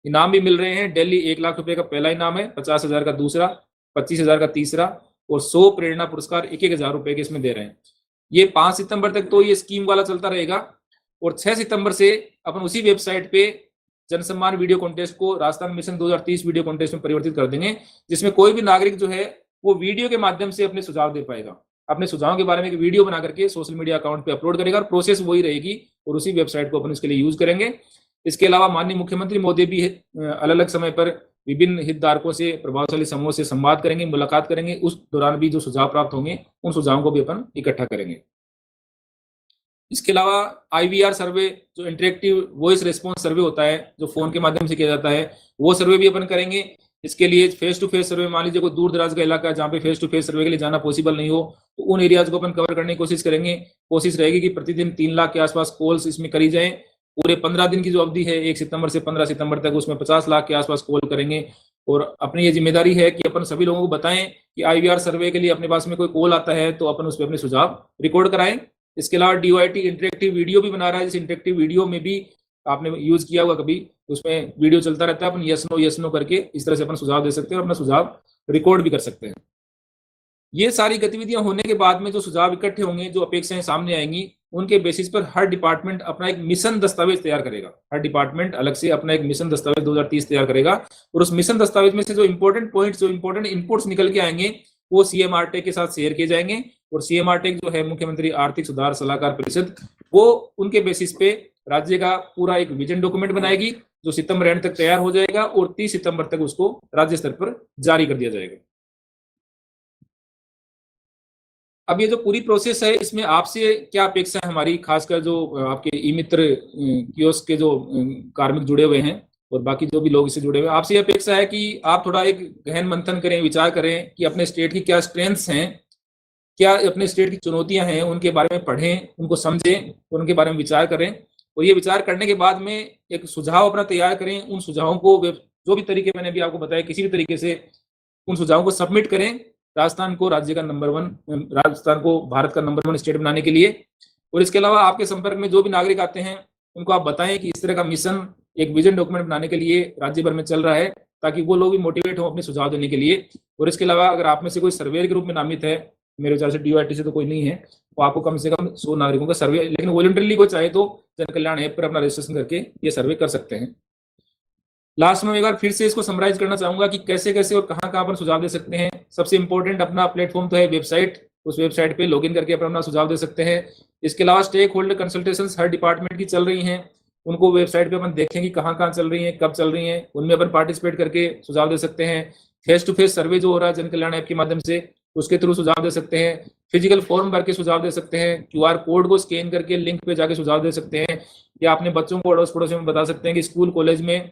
इनाम भी मिल रहे हैं। दिल्ली 1 लाख रुपए का पहला इनाम है, 50,000 का दूसरा, 25,000 का तीसरा और 100 प्रेरणा पुरस्कार 1,000 रुपए के इसमें दे रहे हैं। ये 5 सितंबर तक तो ये स्कीम वाला चलता रहेगा और 6 सितंबर से अपन उसी वेबसाइट पे जन सम्मान वीडियो कॉन्टेस्ट को राजस्थान मिशन 2030 वीडियो कॉन्टेस्ट में परिवर्तित कर देंगे, जिसमें कोई भी नागरिक जो है वो वीडियो के माध्यम से अपने सुझाव दे पाएगा। अपने सुझाव के बारे में एक वीडियो बना करके सोशल मीडिया अकाउंट पे अपलोड करेगा और प्रोसेस वही रहेगी और उसी वेबसाइट को अपन इसके लिए यूज करेंगे। इसके अलावा माननीय मुख्यमंत्री मोदी भी अलग अलग समय पर विभिन्न हितधारकों से, प्रभावशाली समूहों से संवाद करेंगे, मुलाकात करेंगे। उस दौरान भी जो सुझाव प्राप्त होंगे उन सुझावों को भी अपन इकट्ठा करेंगे। इसके अलावा IVR सर्वे, जो इंटरेक्टिव वॉइस रिस्पॉन्स सर्वे होता है, जो फोन के माध्यम से किया जाता है, वो सर्वे भी अपन करेंगे। इसके लिए फेस टू फेस सर्वे, मान लीजिए कोई दूर दराज का इलाका है जहाँ पे फेस टू फेस सर्वे के लिए जाना पॉसिबल नहीं हो, तो उन एरियाज को अपन कवर करने की कोशिश करेंगे। कोशिश रहेगी कि प्रतिदिन 3 लाख के आसपास कॉल्स इसमें करी जाए। पूरे 15 दिन की जो अवधि है 1 सितंबर से 15 सितंबर तक, उसमें 50 लाख के आसपास कॉल करेंगे। और अपनी ये जिम्मेदारी है कि अपन सभी लोगों को बताएं कि IVR सर्वे के लिए अपने पास में कोई कॉल आता है तो अपन उस पर अपने सुझाव रिकॉर्ड कराएं। इसके अलावा DOIT इंटरेक्टिव वीडियो भी बना रहा है। इस इंटरेक्टिव वीडियो में भी आपने यूज किया होगा कभी, उसमें वीडियो चलता रहता है, अपन यस नो करके इस तरह से अपन सुझाव दे सकते हैं और अपना सुझाव रिकॉर्ड भी कर सकते हैं। ये सारी गतिविधियां होने के बाद में जो सुझाव इकट्ठे होंगे, जो अपेक्षाएं सामने आएंगी, उनके बेसिस पर हर डिपार्टमेंट अपना एक मिशन दस्तावेज तैयार करेगा। हर डिपार्टमेंट अलग से अपना एक मिशन दस्तावेज 2030 तैयार करेगा और उस मिशन दस्तावेज में से जो इंपॉर्टेंट पॉइंट्स, जो इंपॉर्टेंट इनपुट्स निकल के आएंगे वो CM RTEC के साथ शेयर किए जाएंगे। और CM RTEC जो है मुख्यमंत्री आर्थिक सुधार सलाहकार परिषद, वो उनके बेसिस पे राज्य का पूरा एक विजन डॉक्यूमेंट बनाएगी जो सितंबर एंड तक तैयार हो जाएगा और 30 सितंबर तक उसको राज्य स्तर पर जारी कर दिया जाएगा। अब ये जो पूरी प्रोसेस है, इसमें आपसे क्या अपेक्षा है हमारी, खासकर जो आपके ई-मित्र कियोस्क के जो कार्मिक जुड़े हुए हैं और बाकी जो भी लोग इससे जुड़े हुए हैं, आपसे ये अपेक्षा है कि आप थोड़ा एक गहन मंथन करें, विचार करें कि अपने स्टेट की क्या स्ट्रेंथ्स हैं, क्या अपने स्टेट की चुनौतियां हैं, उनके बारे में पढ़ें, उनको समझें, उनके बारे में विचार करें। और ये विचार करने के बाद में एक सुझाव अपना तैयार करें। उन सुझावों को जो भी तरीके मैंने अभी आपको बताया, किसी भी तरीके से उन सुझावों को सबमिट करें राजस्थान को राज्य का नंबर 1, राजस्थान को भारत का नंबर 1 स्टेट बनाने के लिए। और इसके अलावा आपके संपर्क में जो भी नागरिक आते हैं उनको आप बताएं कि इस तरह का मिशन एक विजन डॉक्यूमेंट बनाने के लिए राज्य भर में चल रहा है, ताकि वो लोग भी मोटिवेट हो अपने सुझाव देने के लिए। और इसके अलावा अगर आप में से कोई सर्वेयर के रूप में नामित है, मेरे विचार से DOIT से तो कोई नहीं है, तो आपको कम से कम 100 नागरिकों का सर्वे, लेकिन वॉलंटरीली कोई चाहे तो जन कल्याण ऐप पर अपना रजिस्ट्रेशन करके ये सर्वे कर सकते हैं। लास्ट में एक बार फिर से इसको समराइज करना चाहूंगा कि कैसे कैसे और कहां पर सुझाव दे सकते हैं। सबसे इंपॉर्टेंट अपना प्लेटफॉर्म तो है वेबसाइट, उस वेबसाइट पे लॉगिन करके अपना सुझाव दे सकते हैं। इसके अलावा स्टेक होल्डर कंसल्टेशंस हर डिपार्टमेंट की चल रही हैं, उनको वेबसाइट पे अपन देखें कि कहाँ चल रही हैं, कब चल रही हैं, उनमें अपन पार्टिसिपेट करके सुझाव दे सकते हैं। फेस टू फेस सर्वे जो हो रहा है जन कल्याण ऐप के माध्यम से, उसके थ्रू सुझाव दे सकते हैं। फिजिकल फॉर्म भर के सुझाव दे सकते हैं। QR कोड को स्कैन करके लिंक पे जाके सुझाव दे सकते हैं। या अपने बच्चों को अड़ोस पड़ोस में बता सकते हैं कि स्कूल कॉलेज में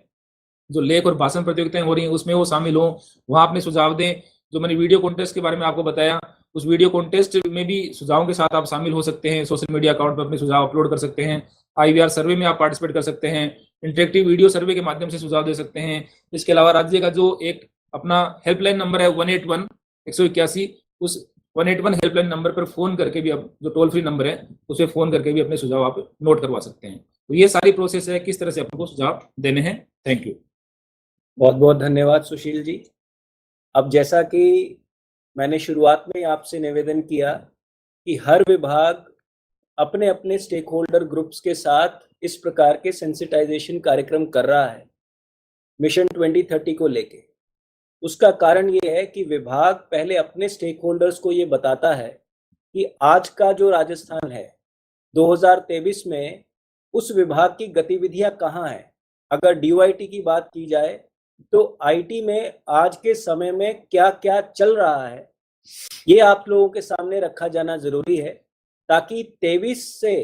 जो लेख और भाषण प्रतियोगिताएं हो रही हैं उसमें वो शामिल हो, वहां अपने सुझाव दें। जो मैंने वीडियो कॉन्टेस्ट के बारे में आपको बताया, उस वीडियो कॉन्टेस्ट में भी सुझावों के साथ आप शामिल हो सकते हैं। सोशल मीडिया अकाउंट पर अपने सुझाव अपलोड कर सकते हैं। IVR सर्वे में आप पार्टिसिपेट कर सकते हैं। इंटरेक्टिव वीडियो सर्वे के माध्यम से सुझाव दे सकते हैं। इसके अलावा राज्य का जो एक अपना हेल्पलाइन नंबर है 181 181, उस 181 हेल्पलाइन नंबर पर फोन करके भी, अब जो टोल फ्री नंबर है उसे फोन करके भी अपने सुझाव आप नोट करवा सकते हैं। तो ये सारी प्रोसेस है किस तरह से आपको सुझाव देने हैं। Thank you. बहुत बहुत धन्यवाद सुशील जी। अब जैसा कि मैंने शुरुआत में आपसे निवेदन किया कि हर विभाग अपने अपने स्टेक होल्डर ग्रुप्स के साथ इस प्रकार के सेंसिटाइजेशन कार्यक्रम कर रहा है मिशन 2030 को लेके। उसका कारण ये है कि विभाग पहले अपने स्टेक होल्डर्स को ये बताता है कि आज का जो राजस्थान है 2023 में उस विभाग की गतिविधियां कहाँ हैं। अगर DOIT की बात की जाए तो IT में आज के समय में क्या क्या चल रहा है, ये आप लोगों के सामने रखा जाना जरूरी है, ताकि 23 से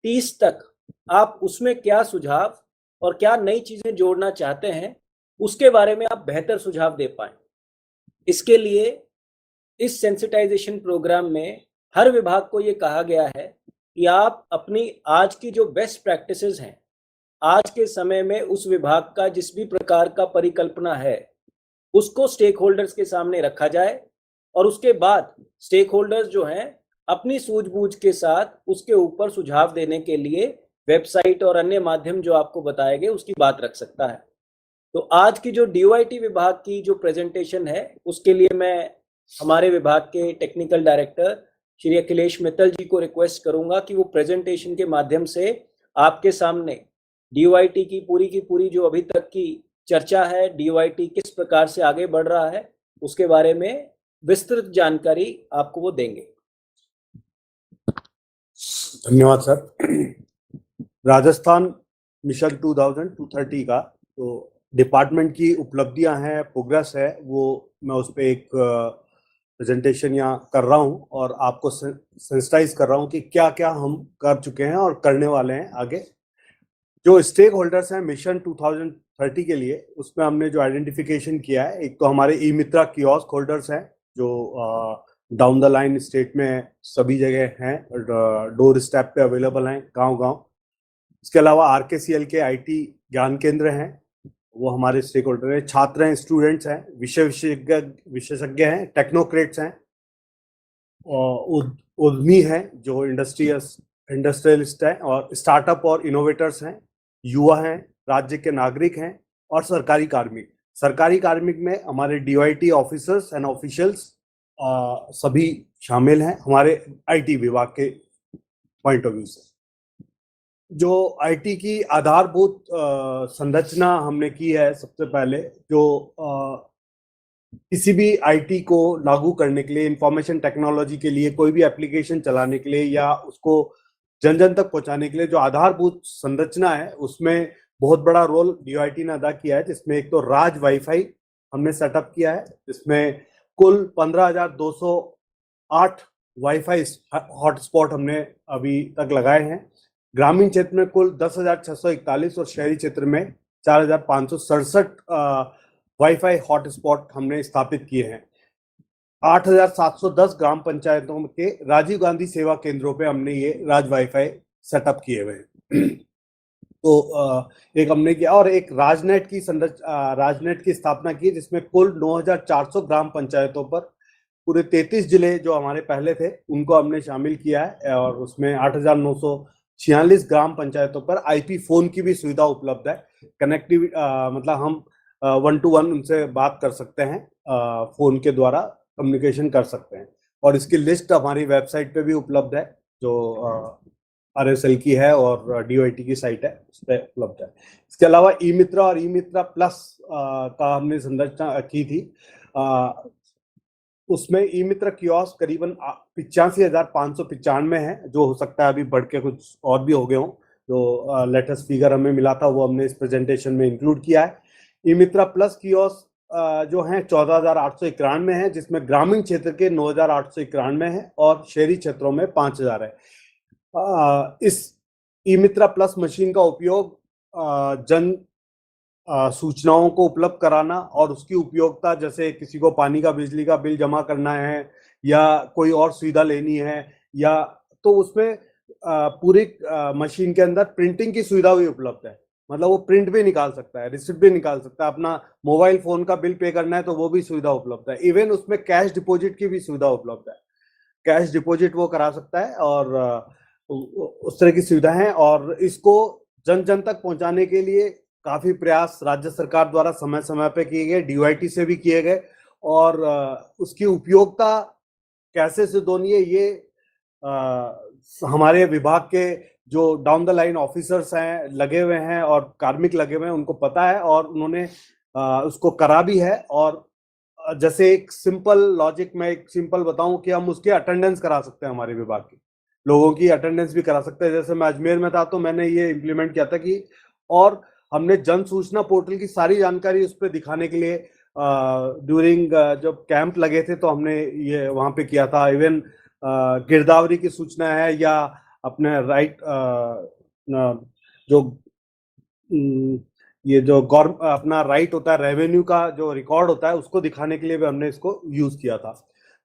30 तक आप उसमें क्या सुझाव और क्या नई चीजें जोड़ना चाहते हैं उसके बारे में आप बेहतर सुझाव दे पाएं। इसके लिए इस सेंसिटाइजेशन प्रोग्राम में हर विभाग को ये कहा गया है कि आप अपनी आज की जो बेस्ट प्रैक्टिसेस हैं, आज के समय में उस विभाग का जिस भी प्रकार का परिकल्पना है उसको स्टेक होल्डर्स के सामने रखा जाए। और उसके बाद स्टेक होल्डर्स जो हैं अपनी सूझबूझ के साथ उसके ऊपर सुझाव देने के लिए वेबसाइट और अन्य माध्यम जो आपको बताए गए उसकी बात रख सकता है। तो आज की जो DOIT विभाग की जो प्रेजेंटेशन है उसके लिए मैं हमारे विभाग के टेक्निकल डायरेक्टर श्री अखिलेश मित्तल जी को रिक्वेस्ट करूंगा कि वो प्रेजेंटेशन के माध्यम से आपके सामने DOIT की पूरी जो अभी तक की चर्चा है, DOIT किस प्रकार से आगे बढ़ रहा है, उसके बारे में विस्तृत जानकारी आपको वो देंगे। धन्यवाद सर। राजस्थान मिशन 2030 का तो डिपार्टमेंट की उपलब्धियां हैं, प्रोग्रेस है, वो मैं उस पर एक प्रेजेंटेशन यहाँ कर रहा हूँ और आपको सेंसिटाइज कर रहा हूँ कि क्या क्या हम कर चुके हैं और करने वाले हैं आगे। जो स्टेक होल्डर्स हैं मिशन 2030 के लिए, उसमें हमने जो आइडेंटिफिकेशन किया है, एक तो हमारे ई मित्रा कियोस्क होल्डर्स हैं जो डाउन द लाइन स्टेट में सभी जगह हैं, डोर स्टेप पे अवेलेबल हैं गांव-गांव। इसके अलावा RKCL के IT ज्ञान केंद्र हैं, वो हमारे स्टेक होल्डर हैं। छात्र हैं, स्टूडेंट्स हैं, विशेषज्ञ हैं, टेक्नोक्रेट्स हैं, उद्यमी हैं जो इंडस्ट्रियलिस्ट हैं, और स्टार्टअप और इनोवेटर्स हैं, युवा हैं, राज्य के नागरिक हैं और सरकारी कार्मिक। सरकारी कार्मिक में हमारे DOIT ऑफिसर्स एंड ऑफिशियल्स सभी शामिल हैं हमारे IT विभाग के पॉइंट ऑफ व्यू से। जो IT की आधारभूत संरचना हमने की है, सबसे पहले जो किसी भी IT को लागू करने के लिए, इंफॉर्मेशन टेक्नोलॉजी के लिए, कोई भी एप्लीकेशन चलाने के लिए या उसको जन जन तक पहुंचाने के लिए जो आधारभूत संरचना है, उसमें बहुत बड़ा रोल DOIT ने अदा किया है। जिसमें एक तो राज वाईफाई हमने सेटअप किया है, जिसमें कुल 15,208 वाईफाई हॉटस्पॉट हमने अभी तक लगाए हैं। ग्रामीण क्षेत्र में कुल 10,641 और शहरी क्षेत्र में 4,567 वाईफाई हॉटस्पॉट हमने स्थापित किए हैं। 8,710 ग्राम पंचायतों के राजीव गांधी सेवा केंद्रों पे हमने ये राज वाईफाई सेटअप किए हुए हैं। तो एक हमने किया, और एक राजनेट की स्थापना की, जिसमें कुल 9,400 ग्राम पंचायतों पर पूरे 33 जिले जो हमारे पहले थे उनको हमने शामिल किया है, और उसमें 8,946 ग्राम पंचायतों पर IP फोन की भी सुविधा उपलब्ध है। कनेक्टिविटी मतलब हम 1-to-1 उनसे बात कर सकते हैं, फोन के द्वारा कम्युनिकेशन कर सकते हैं, और इसकी लिस्ट हमारी वेबसाइट पे भी उपलब्ध है जो RSL की है और DOIT की साइट है, उस पर उपलब्ध है। इसके अलावा ई मित्रा और ई मित्रा प्लस का हमने संरचना की थी। उसमें ई मित्रा कियोस्क करीबन 85,595 है, जो हो सकता है अभी बढ़ के कुछ और भी हो गए हों। जो लेटेस्ट फिगर हमें मिला था वो हमने इस प्रेजेंटेशन में इंक्लूड किया है। ई मित्रा प्लस कियोस्क जो हैं 14,891 है, जिसमें ग्रामीण क्षेत्र के 9,891 है और शहरी क्षेत्रों में 5,000 है। इस ई मित्रा प्लस मशीन का उपयोग जन सूचनाओं को उपलब्ध कराना और उसकी उपयोगिता, जैसे किसी को पानी का, बिजली का बिल जमा करना है या कोई और सुविधा लेनी है, या तो उसमें पूरी मशीन के अंदर प्रिंटिंग की सुविधा भी उपलब्ध है। मतलब वो प्रिंट भी निकाल सकता है, रिसिप्ट भी निकाल सकता है, अपना मोबाइल फोन का बिल पे करना है तो वो भी सुविधा उपलब्ध है। इवन उसमें कैश डिपॉजिट की भी सुविधा उपलब्ध है, कैश डिपॉजिट वो करा सकता है, और उस तरह की सुविधा है। और इसको जन जन तक पहुंचाने के लिए काफी प्रयास राज्य सरकार द्वारा समय समय पे किए गए, DOIT से भी किए गए, और उसकी उपयोगिता कैसे सिद्ध होनी है ये हमारे विभाग के जो डाउन द लाइन ऑफिसर्स हैं, लगे हुए हैं और कार्मिक लगे हुए हैं, उनको पता है और उन्होंने उसको करा भी है। और जैसे एक सिंपल लॉजिक में एक सिंपल बताऊं कि हम उसके अटेंडेंस करा सकते हैं, हमारे विभाग के लोगों की अटेंडेंस भी करा सकते हैं। जैसे मैं अजमेर में था तो मैंने ये इम्प्लीमेंट किया था कि, और हमने जन सूचना पोर्टल की सारी जानकारी उस पर दिखाने के लिए ड्यूरिंग जब कैंप लगे थे तो हमने ये वहाँ पे किया था। इवन गिरदावरी की सूचना है या अपने राइट जो ये जो अपना राइट होता है, रेवेन्यू का जो रिकॉर्ड होता है, उसको दिखाने के लिए भी हमने इसको यूज किया था।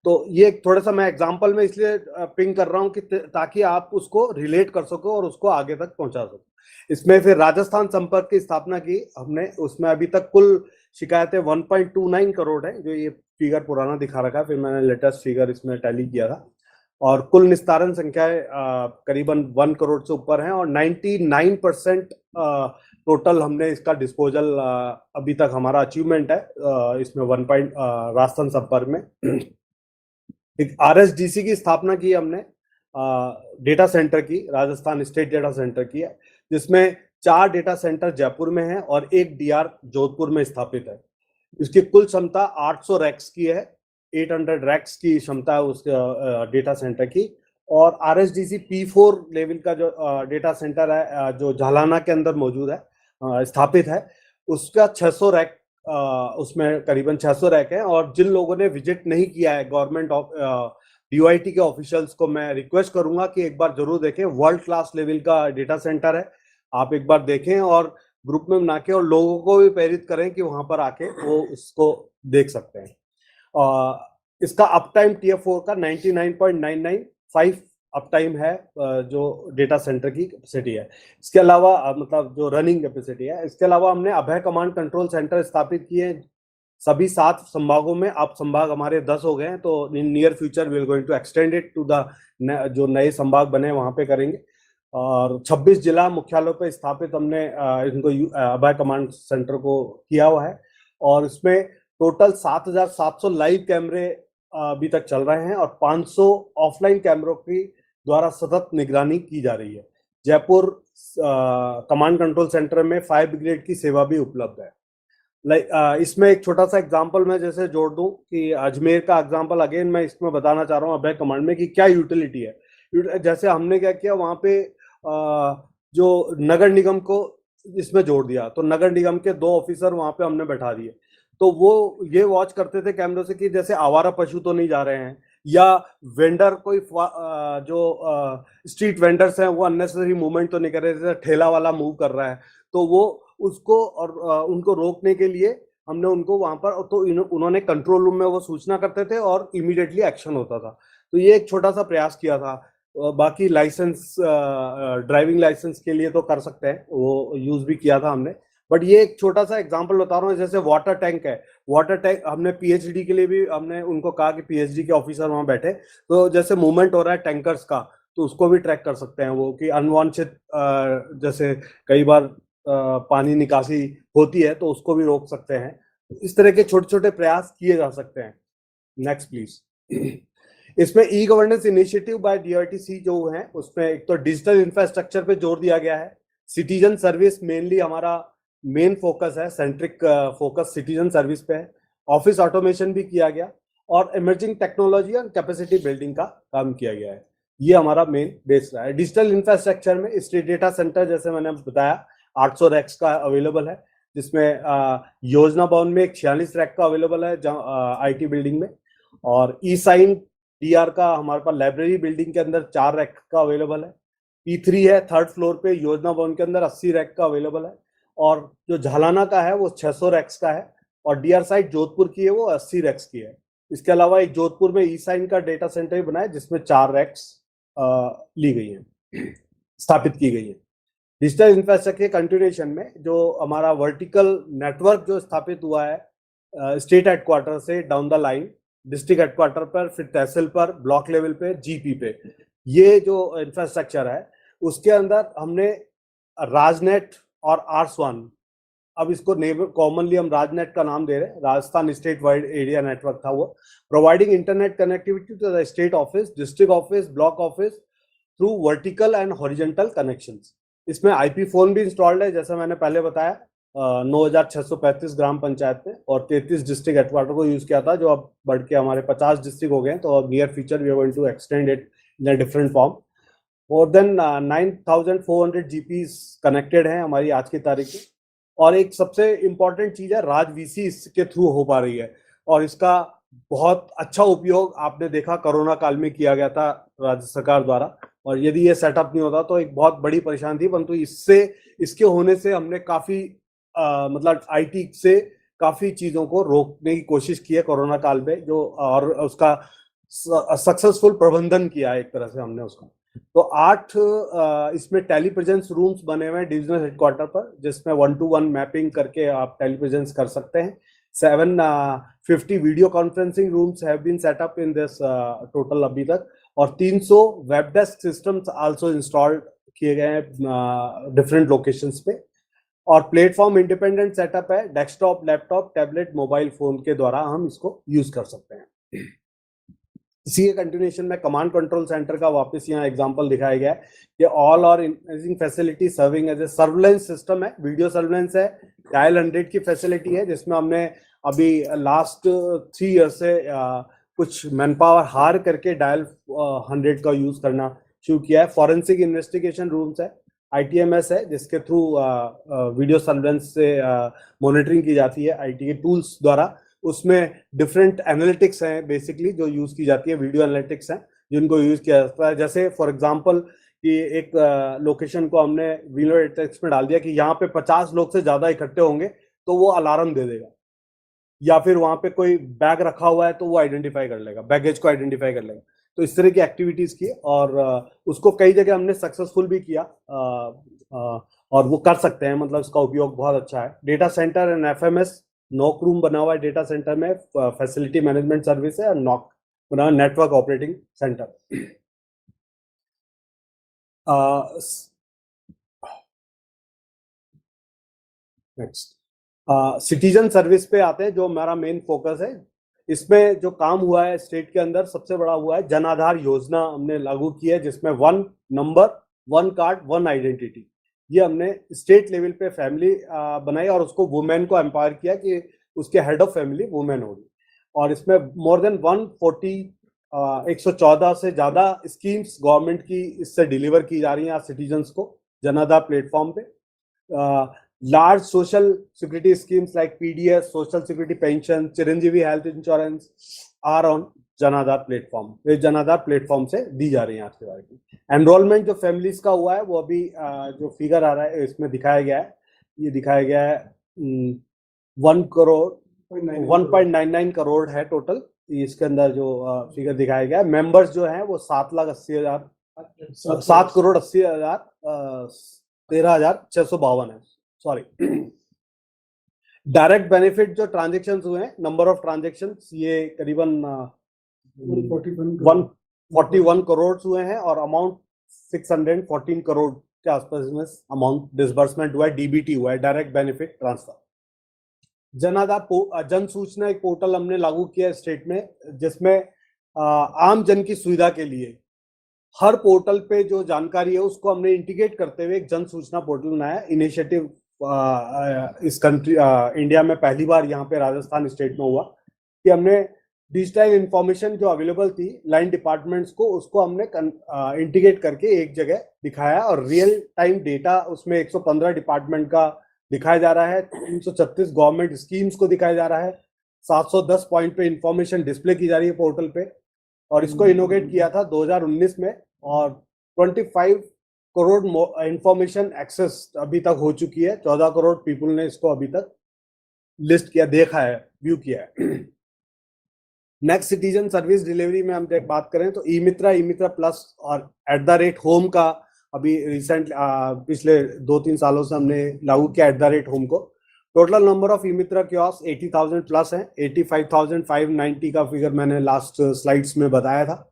तो ये थोड़ा सा मैं एग्जांपल में इसलिए पिंग कर रहा हूँ कि ताकि आप उसको रिलेट कर सको और उसको आगे तक पहुंचा सको। इसमें फिर राजस्थान संपर्क की स्थापना की हमने, उसमें अभी तक कुल शिकायतें 1.29 करोड़ है, जो ये फिगर पुराना दिखा रखा है, फिर मैंने लेटेस्ट फिगर इसमें टैली किया था। और कुल निस्तारण संख्याएं करीबन 1 करोड़ से ऊपर हैं और 99% टोटल हमने इसका डिस्पोजल अभी तक हमारा अचीवमेंट है इसमें 1 पॉइंट राजस्थान संपर्क में। एक RSDC की स्थापना की हमने डेटा सेंटर की, राजस्थान स्टेट डेटा सेंटर की है, जिसमें 4 डेटा सेंटर जयपुर में है और एक DR जोधपुर में स्थापित है। इसकी कुल क्षमता 800 रैक्स की है, 800 रैक्स की क्षमता है उस डेटा सेंटर की। और RSDC P4 लेवल का जो डेटा सेंटर है जो झालाना के अंदर मौजूद है, स्थापित है, उसका 600 रैक, उसमें करीबन 600 रैक है। और जिन लोगों ने विजिट नहीं किया है गवर्नमेंट ऑफ DOIT के ऑफिशियल्स को मैं रिक्वेस्ट करूंगा कि एक बार जरूर देखें। वर्ल्ड क्लास लेवल का डेटा सेंटर है, आप एक बार देखें और ग्रुप में बना के और लोगों को भी प्रेरित करें कि वहां पर आके वो इसको देख सकते हैं। इसका अप टाइम TF4 का 99.995 अप टाइम है जो डेटा सेंटर की कैपेसिटी है। इसके अलावा मतलब जो रनिंग कैपेसिटी है। इसके अलावा हमने अभय कमांड कंट्रोल सेंटर स्थापित किए सभी 7 संभागों में। अब संभाग हमारे 10 हो गए हैं, तो in near future we are going to extend it to the जो नए संभाग बने वहां पे करेंगे। और 26 जिला मुख्यालयों पे स्थापित हमने इनको अभय कमांड सेंटर को किया हुआ है। और इसमें टोटल 7,700 लाइव कैमरे अभी तक चल रहे हैं और 500 ऑफलाइन कैमरों की द्वारा सतत निगरानी की जा रही है। जयपुर कमांड कंट्रोल सेंटर में फायर ब्रिगेड की सेवा भी उपलब्ध है। इसमें एक छोटा सा एग्जांपल मैं जैसे जोड़ दूं कि अजमेर का एग्जांपल अगेन मैं इसमें बताना चाह रहा हूं अभय कमांड में कि क्या यूटिलिटी है। जैसे हमने क्या किया वहां पे जो नगर निगम को इसमें जोड़ दिया, तो नगर निगम के 2 ऑफिसर वहां पे हमने बैठा दिए, तो वो ये वॉच करते थे कैमरे से कि जैसे आवारा पशु तो नहीं जा रहे हैं या वेंडर कोई जो स्ट्रीट वेंडर्स हैं वो अननेसेसरी मूवमेंट तो नहीं कर रहे, जैसे ठेला वाला मूव कर रहा है, तो वो उसको और उनको रोकने के लिए हमने उनको वहां पर, तो उन्होंने कंट्रोल रूम में वो सूचना करते थे और इमीडिएटली एक्शन होता था। तो ये एक छोटा सा प्रयास किया था। बाकी लाइसेंस, ड्राइविंग लाइसेंस के लिए तो कर सकते हैं, वो यूज भी किया था हमने। बट ये एक छोटा सा एग्जांपल बता रहा हूँ, जैसे वाटर टैंक है, वाटर टैंक हमने PhD के लिए भी हमने उनको कहा कि PhD के ऑफिसर वहां बैठे, तो जैसे मूवमेंट हो रहा है टैंकर्स का तो उसको भी ट्रैक कर सकते हैं वो, कि अनवांछित जैसे कई बार पानी निकासी होती है तो उसको भी रोक सकते हैं। इस तरह के छोटे छोटे प्रयास किए जा सकते हैं। Next please. इसमें e governance initiative by DOITC जो है उसमें एक तो डिजिटल इंफ्रास्ट्रक्चर पे जोर दिया गया है। सिटीजन सर्विस मेनली हमारा मेन फोकस है, सेंट्रिक फोकस सिटीजन सर्विस पे है। ऑफिस ऑटोमेशन भी किया गया और इमर्जिंग टेक्नोलॉजी और कैपेसिटी बिल्डिंग का काम किया गया है। ये हमारा मेन बेस रहा है। डिजिटल इंफ्रास्ट्रक्चर में स्टेट डेटा सेंटर जैसे मैंने बताया 800 रैक्स का अवेलेबल है, जिसमें योजना भवन में 46 रैक का अवेलेबल है IT बिल्डिंग में। और ई-साइन DR का हमारे पास लाइब्रेरी बिल्डिंग के अंदर 4 रैक का अवेलेबल है। P3 है 3rd फ्लोर पे योजना भवन के अंदर 80 रैक का अवेलेबल है। और जो झालाना का है वो 600 रैक्स का है और DR साइट जोधपुर की है वो 80 रैक्स की है। इसके अलावा एक जोधपुर में ई-साइन का डेटा सेंटर भी बना है जिसमें 4 रैक्स ली गई है, स्थापित की गई है। डिजिटल इंफ्रास्ट्रक्चर के कंटिन्यूएशन में जो हमारा वर्टिकल नेटवर्क जो स्थापित हुआ है स्टेट हेडक्वार्टर से down the line, district headquarter पर, फिर तहसील पर, ब्लॉक लेवल पे, GP पे, ये जो इंफ्रास्ट्रक्चर है उसके अंदर हमने राजनेट और R-SWAN, अब इसको कॉमनली हम राजनेट का नाम दे रहे हैं, Rajasthan state wide area network था वो, providing internet connectivity to the state office, district office, block office through vertical and horizontal connections. इसमें IP फोन भी इंस्टॉल्ड है, जैसा मैंने पहले बताया 9,635 ग्राम पंचायत में, और 33 डिस्ट्रिक्ट हेडक्वार्टर को यूज किया था, जो अब बढ़ के हमारे 50 डिस्ट्रिक्ट हो गए। तो near future we are going to extend it in a different form. More than 9,400 GPs connected हैं हमारी आज की तारीख में। और एक सबसे इम्पोर्टेंट चीज है राज VC इसके थ्रू हो पा रही है, और इसका बहुत अच्छा उपयोग आपने देखा कोरोना काल में किया गया था राज्य सरकार द्वारा। और यदि ये सेटअप नहीं होता तो एक बहुत बड़ी परेशानी थी, परंतु इसके होने से हमने काफी मतलब IT से काफी चीजों को रोकने की कोशिश की है कोरोना काल में, जो और उसका सक्सेसफुल प्रबंधन किया है एक तरह से हमने उसका। तो 8 इसमें टेली प्रेजेंस रूम्स बने हुए हैं डिविजनल हेडक्वार्टर पर, जिसमें 1-to-1 मैपिंग करके आप टेली प्रेजेंस कर सकते हैं। 750 video conferencing rooms have been set up in this total अभी तक, और 300 web desk systems also installed किए गए हैं डिफरेंट लोकेशंस पे, और प्लेटफॉर्म इंडिपेंडेंट सेटअप है, desktop, laptop, tablet, mobile phone के द्वारा हम इसको यूज कर सकते हैं। इसी के कंटिन्यूएशन में कमांड कंट्रोल सेंटर का वापस यहाँ एग्जांपल दिखाया गया है कि ऑल और imaging facility serving as a surveillance system है, वीडियो सर्विलेंस है, डायल 100 की फैसिलिटी है, जिसमें हमने अभी लास्ट 3 ईयर से कुछ मैन पावर हार करके डायल 100 का यूज करना शुरू किया है। फॉरेंसिक इन्वेस्टिगेशन रूम्स है, ITMS है, जिसके थ्रू वीडियो सर्विलेंस से मॉनिटरिंग की जाती है IT के टूल्स द्वारा। उसमें डिफरेंट एनालिटिक्स हैं बेसिकली जो यूज की जाती है, वीडियो एनालिटिक्स हैं जिनको यूज किया जाता है। जैसे फॉर एग्जांपल कि एक लोकेशन को हमने वीडियो एनालिटिक्स में डाल दिया कि यहाँ पे 50 लोग से ज्यादा इकट्ठे होंगे तो वो अलार्म दे देगा, या फिर वहां पे कोई बैग रखा हुआ है तो वो आइडेंटिफाई कर लेगा, बैगेज को आइडेंटिफाई कर लेगा। तो इस तरह की एक्टिविटीज की, और उसको कई जगह हमने सक्सेसफुल भी किया, और वो कर सकते हैं, मतलब इसका उपयोग बहुत अच्छा है। Data centre and FMS, knock room बना हुआ है डेटा सेंटर में, फैसिलिटी मैनेजमेंट सर्विस है, और नॉक बना हुआ network operating centre. Next citizen service पे आते हैं, जो हमारा मेन फोकस है। इसमें जो काम हुआ है स्टेट के अंदर सबसे बड़ा हुआ है जन आधार योजना हमने लागू की है, जिसमें 1 नंबर 1 कार्ड 1 आइडेंटिटी, ये हमने स्टेट लेवल पे फैमिली बनाई, और उसको वुमेन को एम्पावर किया कि उसके हेड ऑफ फैमिली वुमेन होगी। और इसमें मोर देन 114 से ज्यादा स्कीम्स गवर्नमेंट की इससे डिलीवर की जा रही हैं सिटीजन्स को जन आधार प्लेटफॉर्म पे। Large social security schemes like PDS, social security pension, Chiranjeevi health insurance are on Jan Aadhaar platform, वे जन आधार प्लेटफॉर्म से दी जा रही है आज के बारे में। एनरोलमेंट जो फैमिलीज का हुआ है वो अभी जो फिगर आ रहा है इसमें दिखाया गया है, ये दिखाया गया है 1.99 करोड़ है टोटल। इसके अंदर जो फिगर दिखाया गया है, मेंबर्स जो हैं वो 7,80,000 7,80,000 13,652 है, सॉरी। डायरेक्ट बेनिफिट जो ट्रांजेक्शन्स हुए हैं, नंबर ऑफ ट्रांजेक्शन्स ये करीबन 141 करोड़ हुए हैं, और अमाउंट 614 करोड़ के आसपास में अमाउंट डिसबर्समेंट हुआ है, DBT हुआ है, direct benefit transfer. Jan Aadhaar जन सूचना एक पोर्टल हमने लागू किया स्टेट में, जिसमें आम जन की सुविधा के लिए हर पोर्टल पे जो जानकारी है उसको हमने इंटीग्रेट करते हुए एक जन सूचना पोर्टल बनाया। इनिशिएटिव इस कंट्री इंडिया में पहली बार यहाँ पे राजस्थान स्टेट में हुआ कि हमने डिजिटल इंफॉर्मेशन जो अवेलेबल थी लाइन डिपार्टमेंट्स को, उसको हमने इंटीग्रेट करके एक जगह दिखाया, और रियल टाइम डेटा उसमें 115 डिपार्टमेंट का दिखाया जा रहा है, 336 गवर्नमेंट स्कीम्स को दिखाया जा रहा है, 710 पॉइंट पे इंफॉर्मेशन डिस्प्ले की जा रही है पोर्टल पे। और इसको इनोवेट किया था 2019 में, और 25 करोड़ इंफॉर्मेशन एक्सेस अभी तक हो चुकी है। 14 करोड़ पीपल ने इसको अभी तक लिस्ट किया, देखा है, व्यू किया है। नेक्स्ट सिटीजन सर्विस डिलीवरी में हम बात करें तो ई मित्रा प्लस और @home का अभी रिसेंट पिछले 2-3 सालों से हमने लागू किया @home को। Total number of E Mitra kiosk 80,000 plus है, 85,590 का फिगर मैंने लास्ट स्लाइड्स में बताया था।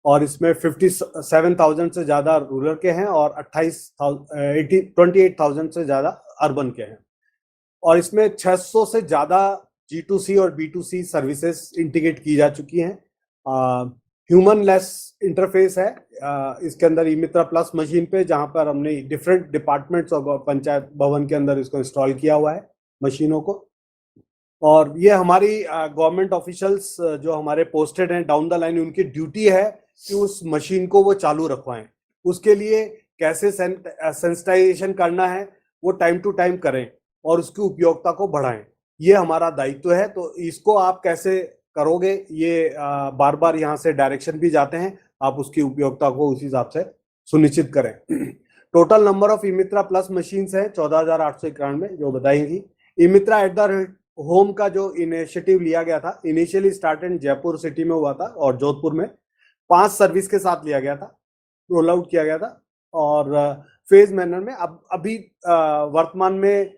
और इसमें 57,000 से ज्यादा रूरल के हैं, और 28,000 से ज्यादा अर्बन के हैं। और इसमें 600 से ज्यादा G2C और B2C सर्विसेज इंटीग्रेट की जा चुकी हैं। ह्यूमन लेस इंटरफेस है इसके अंदर ई मित्रा प्लस मशीन पे, जहां पर हमने डिफरेंट डिपार्टमेंट्स और पंचायत भवन के अंदर इसको इंस्टॉल किया हुआ है मशीनों को। और ये हमारी गवर्नमेंट ऑफिशियल्स जो हमारे पोस्टेड हैं डाउन द लाइन, उनकी ड्यूटी है कि उस मशीन को वो चालू रखवाएं। उसके लिए कैसे सेंसिटाइजेशन करना है वो टाइम टू टाइम करें, और उसकी उपयोगिता को बढ़ाएं, ये हमारा दायित्व है। तो इसको आप कैसे करोगे, ये बार बार यहाँ से डायरेक्शन भी जाते हैं, आप उसकी उपयोगिता को उस हिसाब से सुनिश्चित करें। Total number of E Mitra plus machines है 14,891 जो बताएंगी। ई मित्रा @home का जो इनिशिएटिव लिया गया था, initially start in Jaipur city में हुआ था, और जोधपुर में 5 सर्विस के साथ लिया गया था, रोल आउट किया गया था, और फेज मैनर में अब अभी वर्तमान में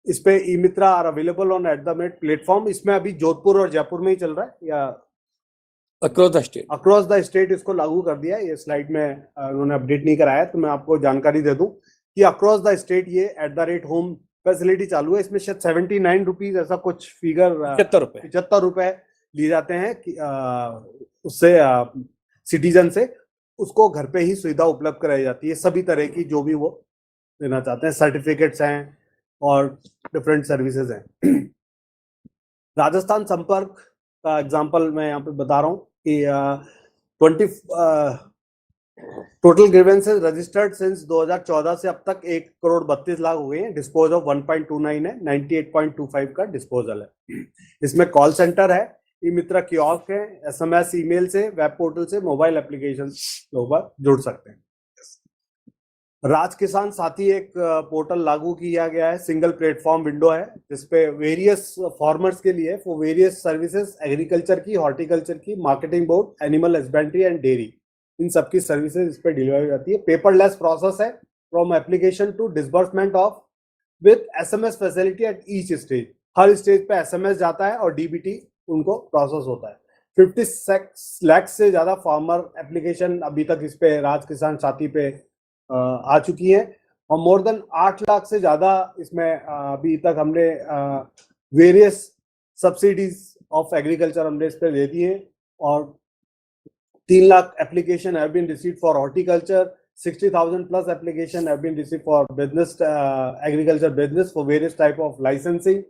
इस पे e Mitra are available on @net platform. इसमें अभी जोधपुर और जयपुर में ही चल रहा है या अक्रॉस द स्टेट इसको लागू कर दिया है। ये स्लाइड में उन्होंने अपडेट नहीं कराया, तो मैं आपको जानकारी दे दूं कि अक्रॉस द स्टेट ये @home फैसिलिटी चालू है। इसमें शायद 79 रुपीज ऐसा कुछ फिगर 75 रुपए लिए जाते हैं कि उससे सिटीजन से उसको घर पे ही सुविधा उपलब्ध कराई जाती है, सभी तरह की जो भी वो देना चाहते हैं। सर्टिफिकेट्स हैं और डिफरेंट सर्विसेज हैं। राजस्थान संपर्क का एग्जांपल मैं यहाँ पे बता रहा हूँ कि 20 टोटल ग्रीवेंसेस रजिस्टर्ड सिंस 2014 से अब तक 1,32,00,000 हो गए हैं। डिस्पोज ऑफ 1.29 है, 98.25 का डिस्पोजल है। इसमें कॉल सेंटर है, ई मित्रा कियोस्क है, SMS ईमेल से, वेब पोर्टल से, मोबाइल एप्लीकेशन लोग जुड़ सकते हैं। राज किसान साथी एक पोर्टल लागू किया गया है, सिंगल प्लेटफॉर्म विंडो है जिसपे वेरियस फार्मर्स के लिए फॉर वेरियस सर्विसेज, एग्रीकल्चर की, हॉर्टिकल्चर की, marketing board, animal husbandry and dairy, इन सबकी सर्विसेज इस पे डिलीवर जाती है। पेपरलेस प्रोसेस है from application to disbursement of with SMS facility at each stage. हर स्टेज पे SMS जाता है और DBT उनको प्रोसेस होता है। 56 लाख से ज्यादा फार्मर एप्लीकेशन अभी तक इस पे राज किसान साथी पे आ चुकी है और मोर देन 8 लाख से ज्यादा इसमें अभी तक हमने वेरियस सब्सिडीज ऑफ एग्रीकल्चर हमने इस पे दे दी है और 3 lakh application have been received for horticulture, 60,000 plus application have been received for business, agriculture business for various type of licensing,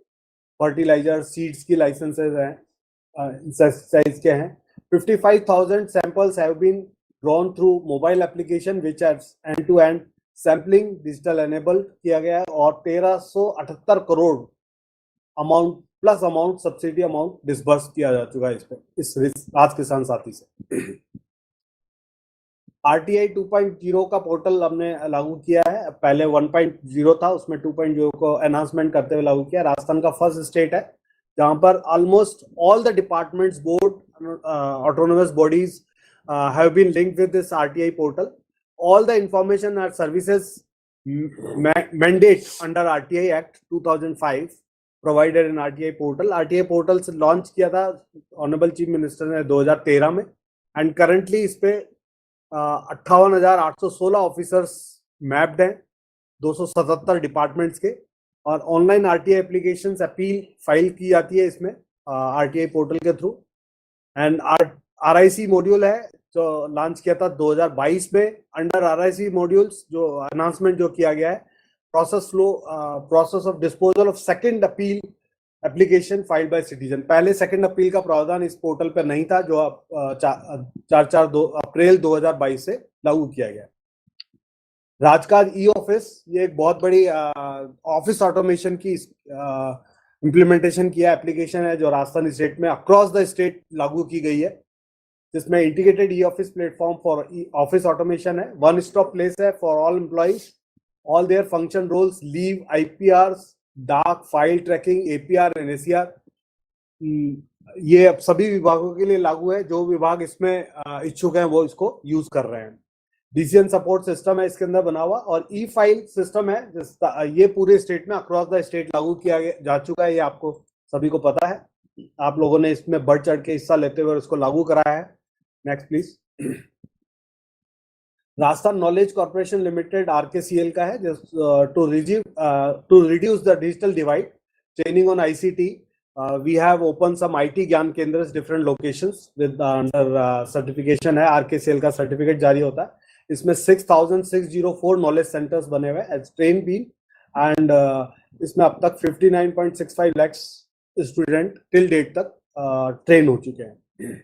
fertiliser, seeds की लाइसेंसेज हैं, इंसेक्टिसाइड्स के हैं। 55,000 samples have been drawn through mobile application which has end-to-end sampling digital enabled किया गया है और 1378 crore amount subsidy amount disburse किया जा चुका है इस पे, इस राज किसान साथी से। RTI 2.0 का पोर्टल हमने लागू किया है, पहले 1.0 था, उसमें 2.0 को एनहांसमेंट करते हुए लागू किया। राजस्थान का फर्स्ट स्टेट है जहां पर almost all the departments, board, autonomous bodies have been linked with this RTI portal. All the information and services mandate under RTI Act 2005 provided in RTI portal. RTI portal से launch किया था honourable chief minister ने 2013 में and currently इस पे 58,816 officers mapped हैं 277 departments के और online RTI application appeal file की जाती है इसमें RTI पोर्टल के थ्रू। एंड RIC मॉड्यूल है जो लॉन्च किया था 2022 में। अंडर RIC मॉड्यूल्स जो अनाउंसमेंट जो किया गया है, process of disposal of second appeal application filed by citizen. पहले सेकंड अपील का प्रावधान इस पोर्टल पर नहीं था जो 4 अप्रैल 2022 से लागू किया गया। राजकाज ई ऑफिस, ये एक बहुत बड़ी ऑफिस ऑटोमेशन की इम्प्लीमेंटेशन किया एप्लीकेशन है जो राजस्थान स्टेट में अक्रॉस द स्टेट लागू की गई है, जिसमें integrated e office platform for office automation है, वन स्टॉप प्लेस है for all employees, all their function roles, leave, IPRs, डाक, file tracking, APR and ACR। ये अब सभी विभागों के लिए लागू है। जो विभाग इसमें इच्छुक हैं वो इसको यूज कर रहे हैं। डिसीजन सपोर्ट सिस्टम है इसके अंदर बना हुआ और ई फाइल सिस्टम है ये पूरे स्टेट में अक्रॉस द स्टेट लागू किया जा चुका है। ये आपको सभी को पता है, आप लोगों ने इसमें बढ़ चढ़ के हिस्सा लेते हुए इसको लागू कराया है। Next please. Rajasthan knowledge corporation limited RKCL का है to reduce the digital divide, training on ICT। We have open some IT Gyan Kendra different locations with under certification है, RKCL का सर्टिफिकेट जारी होता है। इसमें 6,604 नॉलेज सेंटर्स बने हुए एज ट्रेन बीन एंड इसमें अब तक 59.65 लाख स्टूडेंट टिल डेट तक ट्रेन हो चुके हैं।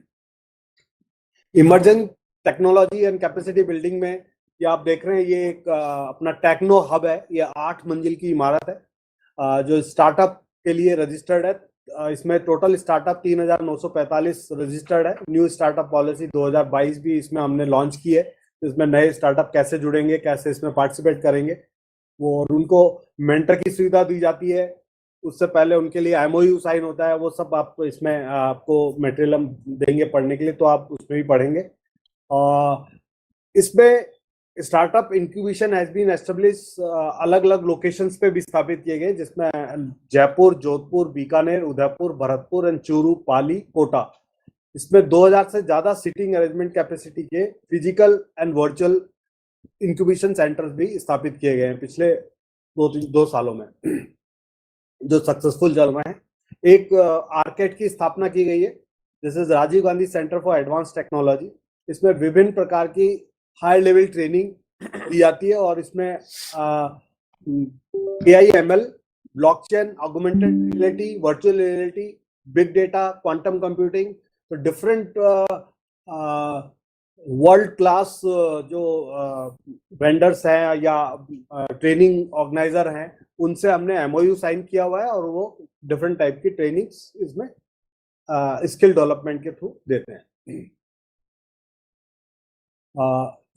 Emerging technology and capacity building में ये आप देख रहे हैं, ये एक अपना टेक्नो हब है। ये 8 मंजिल की इमारत है जो स्टार्टअप के लिए रजिस्टर्ड है। इसमें टोटल स्टार्टअप 3,945 रजिस्टर्ड है। न्यू स्टार्टअप पॉलिसी 2022 भी इसमें हमने लॉन्च की है। इसमें नए स्टार्टअप कैसे जुड़ेंगे, कैसे इसमें पार्टिसिपेट करेंगे, वो और उनको मेंटर की सुविधा दी जाती है। उससे पहले उनके लिए MOU साइन होता है। वो सब आप इसमें आपको मटेरियल हम देंगे पढ़ने के लिए, तो आप उसमें भी पढ़ेंगे। इसमें startup incubation has been establish अलग अलग लोकेशंस पे भी स्थापित किए गए, जिसमें जयपुर, जोधपुर, बीकानेर, उदयपुर, भरतपुर एंड चूरू, पाली, कोटा। इसमें 2000 से ज्यादा सिटिंग अरेंजमेंट कैपेसिटी के physical and virtual incubation centres भी स्थापित किए गए हैं पिछले दो सालों में, जो सक्सेसफुल चल रहे हैं। एक आर्केड की स्थापना की गई है, this is Rajiv Gandhi centre for advance technology. इसमें विभिन्न प्रकार की हाई लेवल ट्रेनिंग दी जाती है और इसमें AI/ML, blockchain, augmented reality, virtual reality, big data, quantum computing, तो डिफरेंट वर्ल्ड क्लास जो वेंडर्स हैं या ट्रेनिंग ऑर्गेनाइजर हैं, उनसे हमने MOU साइन किया हुआ है और वो डिफरेंट टाइप की ट्रेनिंग्स इसमें स्किल डेवलपमेंट के थ्रू देते हैं।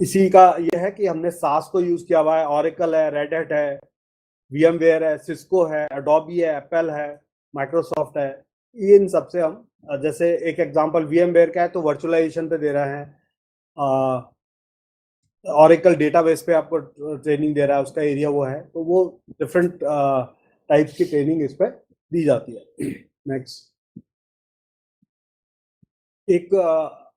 इसी का ये है कि हमने सास को यूज किया हुआ है, ऑरेकल है, रेड हैट है, VMware है, सिस्को है, एडोबी है, एप्पल है, माइक्रोसॉफ्ट है। इन सबसे हम जैसे एक एग्जांपल VMware का है तो वर्चुअलाइजेशन पे दे रहे हैं, ऑरेकल डेटाबेस पे आपको ट्रेनिंग दे रहा है, उसका एरिया वो है, तो वो डिफरेंट टाइप्स की ट्रेनिंग इस पे दी जाती है। नेक्स्ट, एक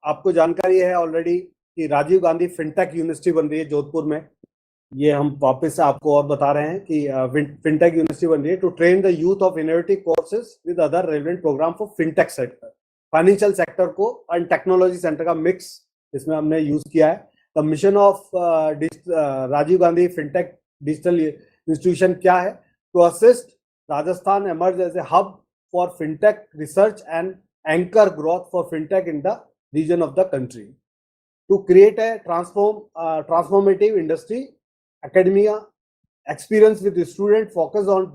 आपको जानकारी है ऑलरेडी कि राजीव गांधी फिनटेक यूनिवर्सिटी बन रही है जोधपुर में। ये हम वापस से आपको और बता रहे हैं कि फिनटेक यूनिवर्सिटी बन रही है to train the youth of innovative courses with other relevant programme for fintech sector, financial sector को एंड टेक्नोलॉजी सेंटर का मिक्स इसमें हमने यूज किया है। The mission of Rajiv Gandhi fintech digital institution क्या है? To assist Rajasthan emerge as a hub for fintech research and anchor growth for fintech in the region of the country, to create a transformative industry, academia, experience with the student, focus on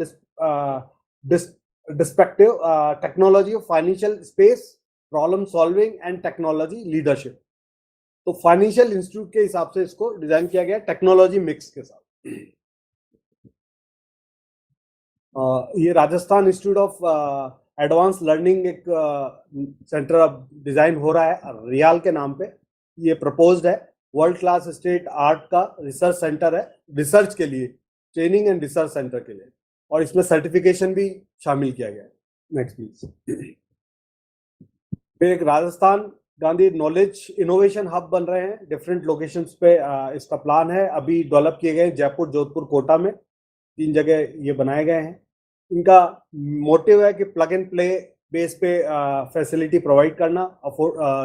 perspective, technology, financial space, problem solving and technology leadership। तो financial institute के हिसाब से इसको design किया गया technology mix के साथ। ये Rajasthan institute of advance learning एक सेंटर अब डिजाइन हो रहा है रियाल के नाम पे। ये प्रपोज्ड है, वर्ल्ड क्लास स्टेट आर्ट का रिसर्च सेंटर है, रिसर्च के लिए, ट्रेनिंग एंड रिसर्च सेंटर के लिए, और इसमें सर्टिफिकेशन भी शामिल किया गया है। Next please. फिर एक Rajasthan Gandhi knowledge innovation hub बन रहे हैं डिफरेंट लोकेशंस पे, इसका प्लान है, अभी डेवलप किए गए जयपुर, जोधपुर, कोटा में 3 जगह ये बनाए गए हैं। इनका मोटिव है कि प्लग एंड प्ले बेस पे फैसिलिटी प्रोवाइड करना,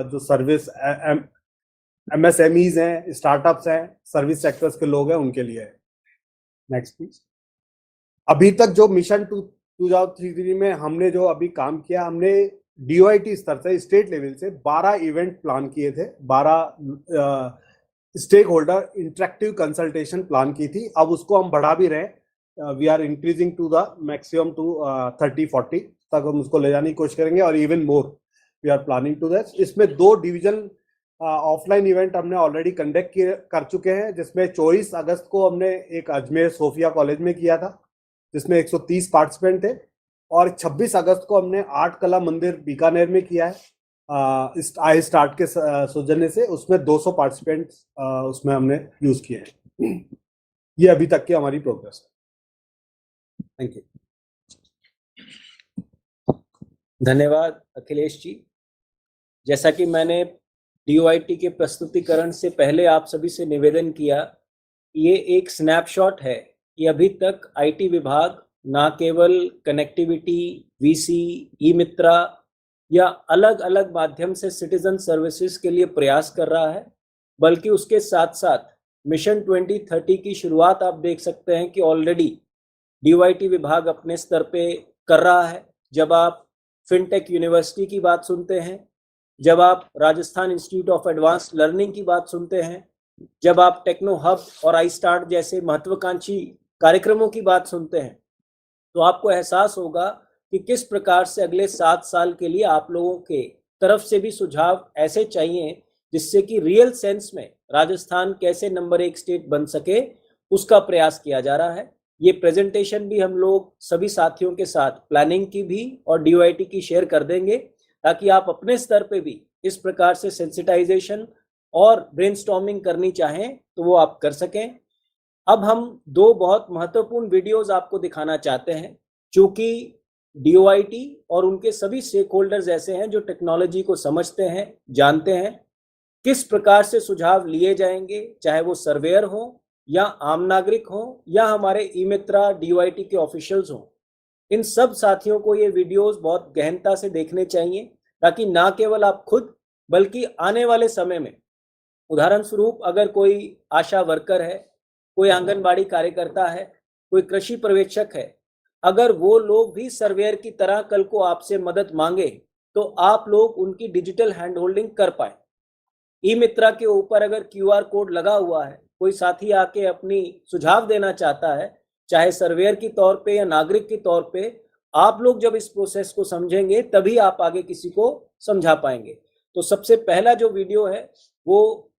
जो सर्विस MSMEs हैं, स्टार्टअप्स हैं, सर्विस सेक्टर्स के लोग हैं, उनके लिए है। Next please. अभी तक जो मिशन 2033 में हमने जो अभी काम किया, हमने DOIT स्तर से, स्टेट लेवल से 12 इवेंट प्लान किए थे, 12 stakeholder interactive consultation plan की थी। अब उसको हम बढ़ा भी रहे, we are increasing to the maximum to 30-40 तक हम उसको ले जाने की कोशिश करेंगे, और even more we are planning to that. इसमें 2 डिवीजन ऑफलाइन इवेंट हमने ऑलरेडी कंडक्ट कर चुके हैं, जिसमें 24 अगस्त को हमने एक अजमेर सोफिया कॉलेज में किया था, जिसमें 130 पार्टिसिपेंट थे, और 26 अगस्त को हमने आर्ट कला मंदिर बीकानेर में किया है आई स्टार्ट के सौजन्य से, उसमें 200 पार्टिसिपेंट उसमें हमने यूज किए हैं। ये अभी तक की हमारी प्रोग्रेस है। Thank you. धन्यवाद अखिलेश जी। जैसा कि मैंने DOIT के प्रस्तुतिकरण से पहले आप सभी से निवेदन किया, ये एक स्नैपशॉट है कि अभी तक IT विभाग ना केवल कनेक्टिविटी, VC, ई-मित्रा या अलग अलग माध्यम से सिटीजन सर्विसेज के लिए प्रयास कर रहा है, बल्कि उसके साथ साथ मिशन 2030 की शुरुआत आप देख सकते हैं कि ऑलरेडी DOIT विभाग अपने स्तर पे कर रहा है। जब आप फिनटेक यूनिवर्सिटी की बात सुनते हैं, जब आप Rajasthan institute of advance learning की बात सुनते हैं, जब आप टेक्नो हब और आई स्टार्ट जैसे महत्वाकांक्षी कार्यक्रमों की बात सुनते हैं, तो आपको एहसास होगा कि किस प्रकार से अगले 7 साल के लिए आप लोगों के तरफ से भी सुझाव ऐसे चाहिए जिससे कि रियल सेंस में राजस्थान कैसे नंबर 1 स्टेट बन सके, उसका प्रयास किया जा रहा है। ये प्रेजेंटेशन भी हम लोग सभी साथियों के साथ प्लानिंग की भी और DOIT की शेयर कर देंगे, ताकि आप अपने स्तर पे भी इस प्रकार से सेंसिटाइजेशन और ब्रेनस्टॉर्मिंग करनी चाहें तो वो आप कर सकें। अब हम दो बहुत महत्वपूर्ण वीडियोस आपको दिखाना चाहते हैं, क्योंकि DOIT और उनके सभी स्टेक होल्डर्स ऐसे हैं जो टेक्नोलॉजी को समझते हैं, जानते हैं किस प्रकार से सुझाव लिए जाएंगे, चाहे वो सर्वेयर हो या आम नागरिक हो या हमारे ई-मित्रा DOIT के ऑफिशियल्स हो। इन सब साथियों को ये वीडियोस बहुत गहनता से देखने चाहिए, ताकि ना केवल आप खुद बल्कि आने वाले समय में, उदाहरण स्वरूप अगर कोई आशा वर्कर है, कोई आंगनबाड़ी कार्यकर्ता है, कोई कृषि पर्यवेक्षक है, अगर वो लोग भी सर्वेयर की तरह कल को आपसे मदद मांगे तो आप लोग उनकी डिजिटल हैंड होल्डिंग कर पाए। ई-मित्रा के ऊपर अगर QR कोड लगा हुआ है, कोई साथी आके अपनी सुझाव देना चाहता है, चाहे सर्वेयर की तौर पे या नागरिक के तौर पे, आप लोग जब इस प्रोसेस को समझेंगे तभी आप आगे किसी को समझा पाएंगे। तो सबसे पहला जो वीडियो है वो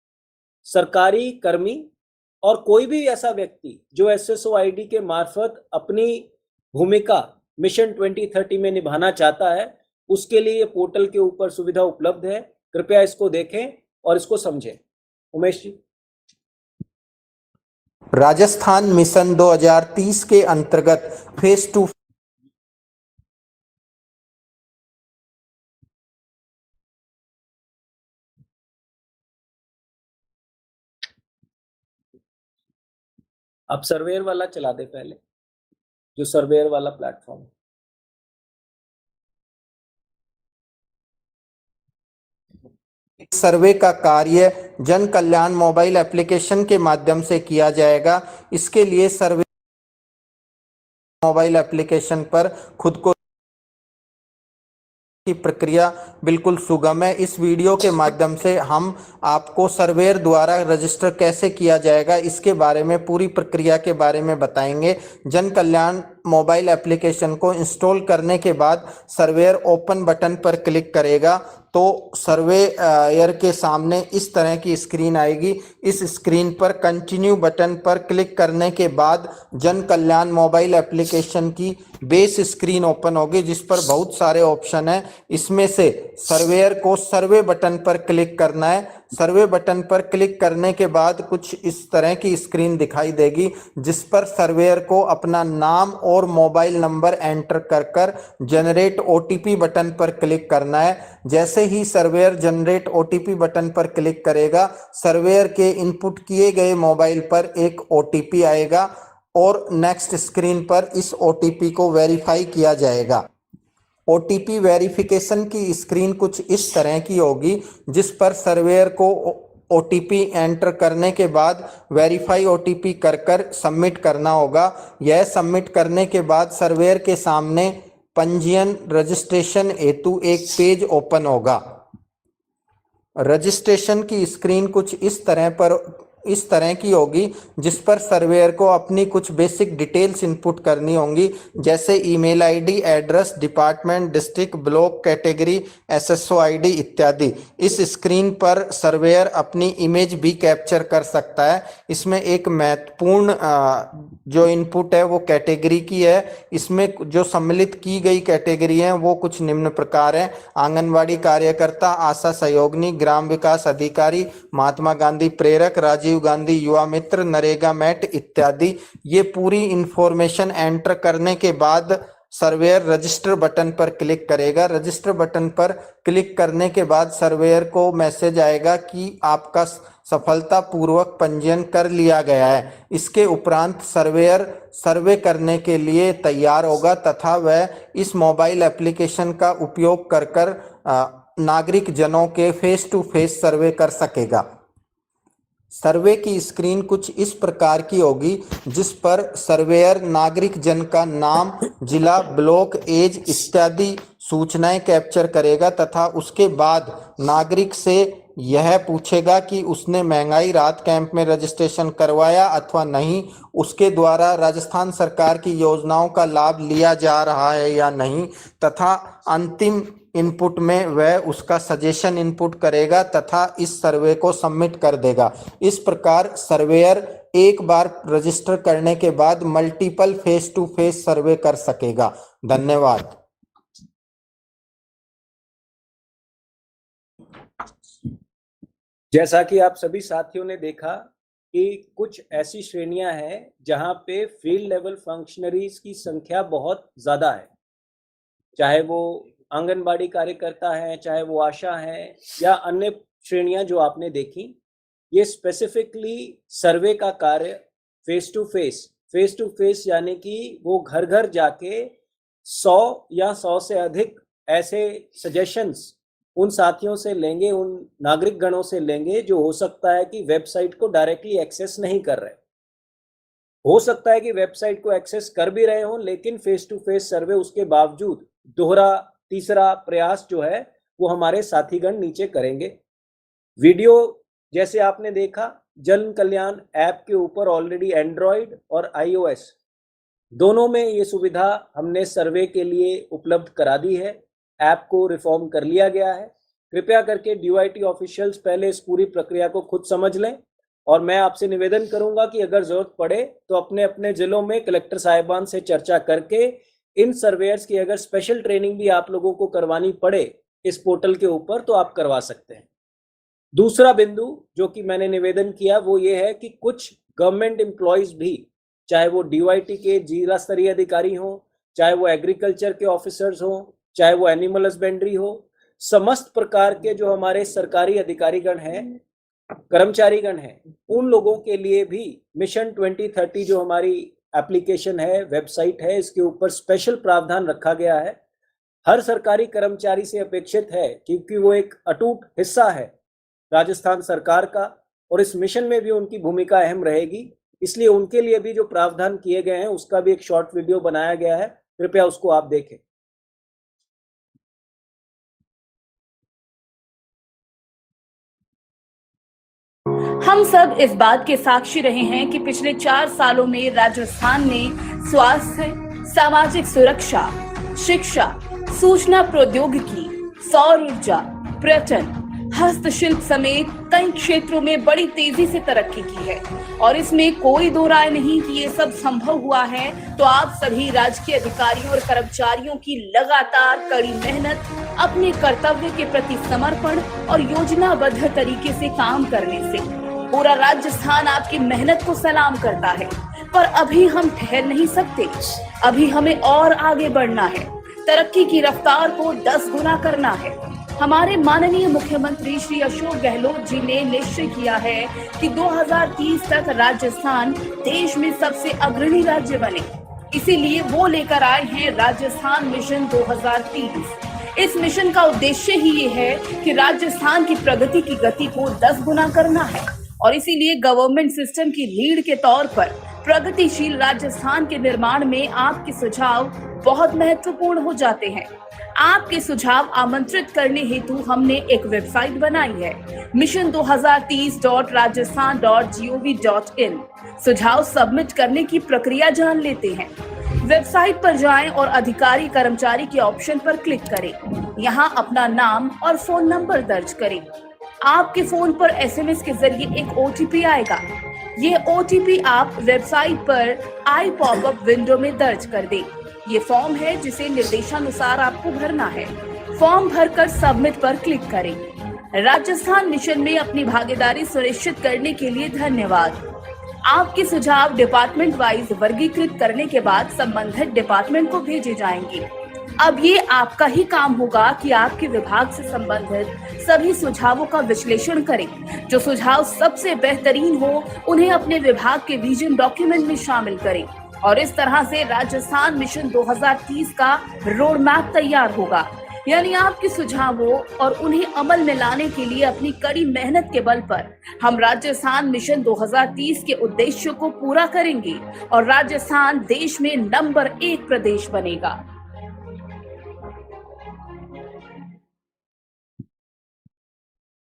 सरकारी कर्मी और कोई भी ऐसा व्यक्ति जो SSOID के मार्फत अपनी भूमिका मिशन 2030 में निभाना चाहता है, उसके लिए ये पोर्टल के ऊपर सुविधा उपलब्ध है। कृपया इसको देखें और इसको समझें। उमेश जी। राजस्थान मिशन 2030 के अंतर्गत फेज 2 आप सर्वेयर वाला चला दे पहले, जो सर्वेयर वाला प्लेटफॉर्म है। सर्वे का कार्य जन कल्याण मोबाइल एप्लीकेशन के माध्यम से किया जाएगा। इसके लिए सर्वे मोबाइल एप्लीकेशन पर खुद को की प्रक्रिया बिल्कुल सुगम है। इस वीडियो के माध्यम से हम आपको सर्वेयर द्वारा रजिस्टर कैसे किया जाएगा इसके बारे में, पूरी प्रक्रिया के बारे में बताएंगे। जन कल्याण मोबाइल एप्लीकेशन को इंस्टॉल करने के बाद सर्वेयर ओपन बटन पर क्लिक करेगा तो सर्वेयर के सामने इस तरह की स्क्रीन आएगी। इस स्क्रीन पर कंटिन्यू बटन पर क्लिक करने के बाद जन कल्याण मोबाइल एप्लीकेशन की बेस स्क्रीन ओपन होगी, जिस पर बहुत सारे ऑप्शन हैं। इसमें से सर्वेयर को सर्वे बटन पर क्लिक करना है। सर्वे बटन पर क्लिक करने के बाद कुछ इस तरह की स्क्रीन दिखाई देगी, जिस पर सर्वेयर को अपना नाम और मोबाइल नंबर एंटर कर जनरेट OTP बटन पर क्लिक करना है। जैसे ही सर्वेयर जनरेट OTP बटन पर क्लिक करेगा, सर्वेयर के इनपुट किए गए मोबाइल पर एक OTP आएगा और नेक्स्ट स्क्रीन पर इस OTP को वेरीफाई किया जाएगा। OTP वेरिफिकेशन की स्क्रीन कुछ इस तरह की होगी, जिस पर सर्वेयर को OTP एंटर करने के बाद वेरीफाई OTP कर सबमिट करना होगा। यह सबमिट करने के बाद सर्वेयर के सामने पंजीयन रजिस्ट्रेशन हेतु एक पेज ओपन होगा। रजिस्ट्रेशन की स्क्रीन कुछ इस तरह की होगी, जिस पर सर्वेयर को अपनी कुछ बेसिक डिटेल्स इनपुट करनी होंगी, जैसे email ID, address, department, district, block, category, SSOID इत्यादि। इस स्क्रीन पर सर्वेयर अपनी इमेज भी कैप्चर कर सकता है। इसमें एक महत्वपूर्ण जो इनपुट है वो कैटेगरी की है। इसमें जो सम्मिलित की गई कैटेगरी है वो कुछ निम्न प्रकार है: आंगनवाड़ी कार्यकर्ता, आशा सहयोगिनी, ग्राम विकास अधिकारी, महात्मा गांधी प्रेरक, राजीव गांधी युवा मित्र, नरेगा मैट इत्यादि। ये पूरी इंफॉर्मेशन एंटर करने के बाद सर्वेयर रजिस्टर बटन पर क्लिक करेगा। रजिस्टर बटन पर क्लिक करने के बाद सर्वेयर को मैसेज आएगा कि आपका सफलतापूर्वक पंजीयन कर लिया गया है। इसके उपरांत सर्वेयर सर्वे करने के लिए तैयार होगा तथा वह इस मोबाइल एप्लीकेशन का उपयोग कर नागरिक जनों के फेस टू फेस सर्वे कर सकेगा। सर्वे की स्क्रीन कुछ इस प्रकार की होगी, जिस पर सर्वेयर नागरिक जन का नाम, जिला, ब्लॉक, एज इत्यादि सूचनाएं कैप्चर करेगा तथा उसके बाद नागरिक से यह पूछेगा कि उसने महंगाई राहत कैंप में रजिस्ट्रेशन करवाया अथवा नहीं, उसके द्वारा राजस्थान सरकार की योजनाओं का लाभ लिया जा रहा है या नहीं, तथा अंतिम इनपुट में वह उसका सजेशन इनपुट करेगा तथा इस सर्वे को सबमिट कर देगा। इस प्रकार सर्वेयर एक बार रजिस्टर करने के बाद मल्टीपल फेस टू फेस सर्वे कर सकेगा। धन्यवाद। जैसा कि आप सभी साथियों ने देखा कि कुछ ऐसी श्रेणियां हैं जहां पे फील्ड लेवल फंक्शनरीज की संख्या बहुत ज्यादा है, चाहे वो आंगनबाड़ी कार्यकर्ता हैं, चाहे वो आशा हैं या अन्य श्रेणियां जो आपने देखी। ये स्पेसिफिकली सर्वे का कार्य फेस टू फेस यानी कि वो घर घर जाके 100 या 100 से अधिक ऐसे सजेशंस उन साथियों से लेंगे, उन नागरिक गणों से लेंगे जो हो सकता है कि वेबसाइट को डायरेक्टली एक्सेस नहीं कर रहे, हो सकता है कि वेबसाइट को एक्सेस कर भी रहे हों लेकिन फेस टू फेस सर्वे उसके बावजूद दोहरा तीसरा प्रयास जो है वो हमारे साथीगण नीचे करेंगे। वीडियो जैसे आपने देखा, जन कल्याण ऐप के ऊपर ऑलरेडी एंड्रॉइड और iOS दोनों में ये सुविधा हमने सर्वे के लिए उपलब्ध करा दी है। ऐप को रिफॉर्म कर लिया गया है। कृपया करके DOIT ऑफिशियल्स पहले इस पूरी प्रक्रिया को खुद समझ लें और मैं आपसे निवेदन करूंगा कि अगर जरूरत पड़े तो अपने अपने जिलों में कलेक्टर साहिबान से चर्चा करके इन सर्वेयर्स की अगर स्पेशल ट्रेनिंग भी आप लोगों को करवानी पड़े इस पोर्टल के ऊपर तो आप करवा सकते हैं। दूसरा बिंदु जो कि मैंने निवेदन किया वो ये है कि कुछ गवर्नमेंट एम्प्लॉयज भी, चाहे वो DOIT के जिला स्तरीय अधिकारी हों, चाहे वो एग्रीकल्चर के ऑफिसर्स हों, चाहे वो एनिमल हस्बेंड्री हो, समस्त प्रकार के जो हमारे सरकारी अधिकारीगण हैं, कर्मचारीगण हैं, उन लोगों के लिए भी मिशन 2030 जो हमारी एप्लीकेशन है, वेबसाइट है, इसके ऊपर स्पेशल प्रावधान रखा गया है। हर सरकारी कर्मचारी से अपेक्षित है, क्योंकि वो एक अटूट हिस्सा है राजस्थान सरकार का और इस मिशन में भी उनकी भूमिका अहम रहेगी, इसलिए उनके लिए भी जो प्रावधान किए गए हैं उसका भी एक शॉर्ट वीडियो बनाया गया है, कृपया उसको आप देखें। हम सब इस बात के साक्षी रहे हैं कि पिछले 4 सालों में राजस्थान ने स्वास्थ्य, सामाजिक सुरक्षा, शिक्षा, सूचना प्रौद्योगिकी, सौर ऊर्जा, पर्यटन, हस्तशिल्प समेत कई क्षेत्रों में बड़ी तेजी से तरक्की की है और इसमें कोई दो राय नहीं कि ये सब संभव हुआ है तो आप सभी राजकीय अधिकारियों और कर्मचारियों की लगातार कड़ी मेहनत, अपने कर्तव्य के प्रति समर्पण और योजनाबद्ध तरीके से काम करने से पूरा राजस्थान आपकी मेहनत को सलाम करता है। पर अभी हम ठहर नहीं सकते, अभी हमें और आगे बढ़ना है, तरक्की की रफ्तार को 10 गुना करना है। हमारे माननीय मुख्यमंत्री श्री अशोक गहलोत जी ने निश्चय किया है कि 2030 तक राजस्थान देश में सबसे अग्रणी राज्य बने, इसीलिए वो लेकर आए हैं राजस्थान मिशन 2030। इस मिशन का उद्देश्य ही ये है कि राजस्थान की प्रगति की गति को 10 गुना करना है और इसीलिए गवर्नमेंट सिस्टम की लीड के तौर पर प्रगतिशील राजस्थान के निर्माण में आपके सुझाव बहुत महत्वपूर्ण हो जाते हैं। आपके सुझाव आमंत्रित करने हेतु हमने एक वेबसाइट बनाई है, mission2030.rajasthan.gov.in। सुझाव सबमिट करने की प्रक्रिया जान लेते हैं। वेबसाइट पर जाएं और अधिकारी कर्मचारी के ऑप्शन पर क्लिक करें। यहां अपना नाम और फोन नंबर दर्ज करें। आपके फोन पर SMS के जरिए एक OTP आएगा। ये OTP आप वेबसाइट पर आई पॉपअप विंडो में दर्ज कर दें। ये फॉर्म है जिसे निर्देशानुसार आपको भरना है। फॉर्म भरकर सबमिट पर क्लिक करें। राजस्थान मिशन में अपनी भागीदारी सुनिश्चित करने के लिए धन्यवाद। आपके सुझाव डिपार्टमेंट वाइज वर्गीकृत करने के बाद संबंधित डिपार्टमेंट को भेजे जाएंगे। अब ये आपका ही काम होगा कि आपके विभाग से संबंधित सभी सुझावों का विश्लेषण करें। जो सुझाव सबसे बेहतरीन हो उन्हें अपने विभाग के विजन डॉक्यूमेंट में शामिल करें और इस तरह से राजस्थान मिशन 2030 का रोड मैप तैयार होगा। यानी आपके सुझावों और उन्हें अमल में लाने के लिए अपनी कड़ी मेहनत के बल पर हम राजस्थान मिशन 2030 के उद्देश्यों को पूरा करेंगे और राजस्थान देश में नंबर 1 प्रदेश बनेगा।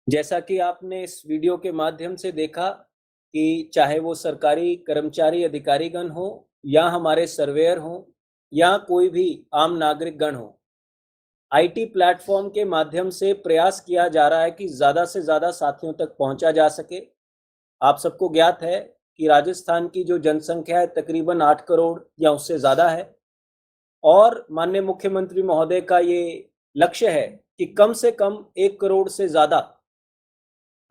जैसा कि आपने इस वीडियो के माध्यम से देखा कि चाहे वो सरकारी कर्मचारी अधिकारीगण हो या हमारे सर्वेयर हो या कोई भी आम नागरिक गण हो, IT प्लेटफॉर्म के माध्यम से प्रयास किया जा रहा है कि ज़्यादा से ज़्यादा साथियों तक पहुंचा जा सके। आप सबको ज्ञात है कि राजस्थान की जो जनसंख्या है तकरीबन 8 करोड़ या उससे ज़्यादा है और माननीय मुख्यमंत्री महोदय का ये लक्ष्य है कि कम से कम 1 करोड़ से ज़्यादा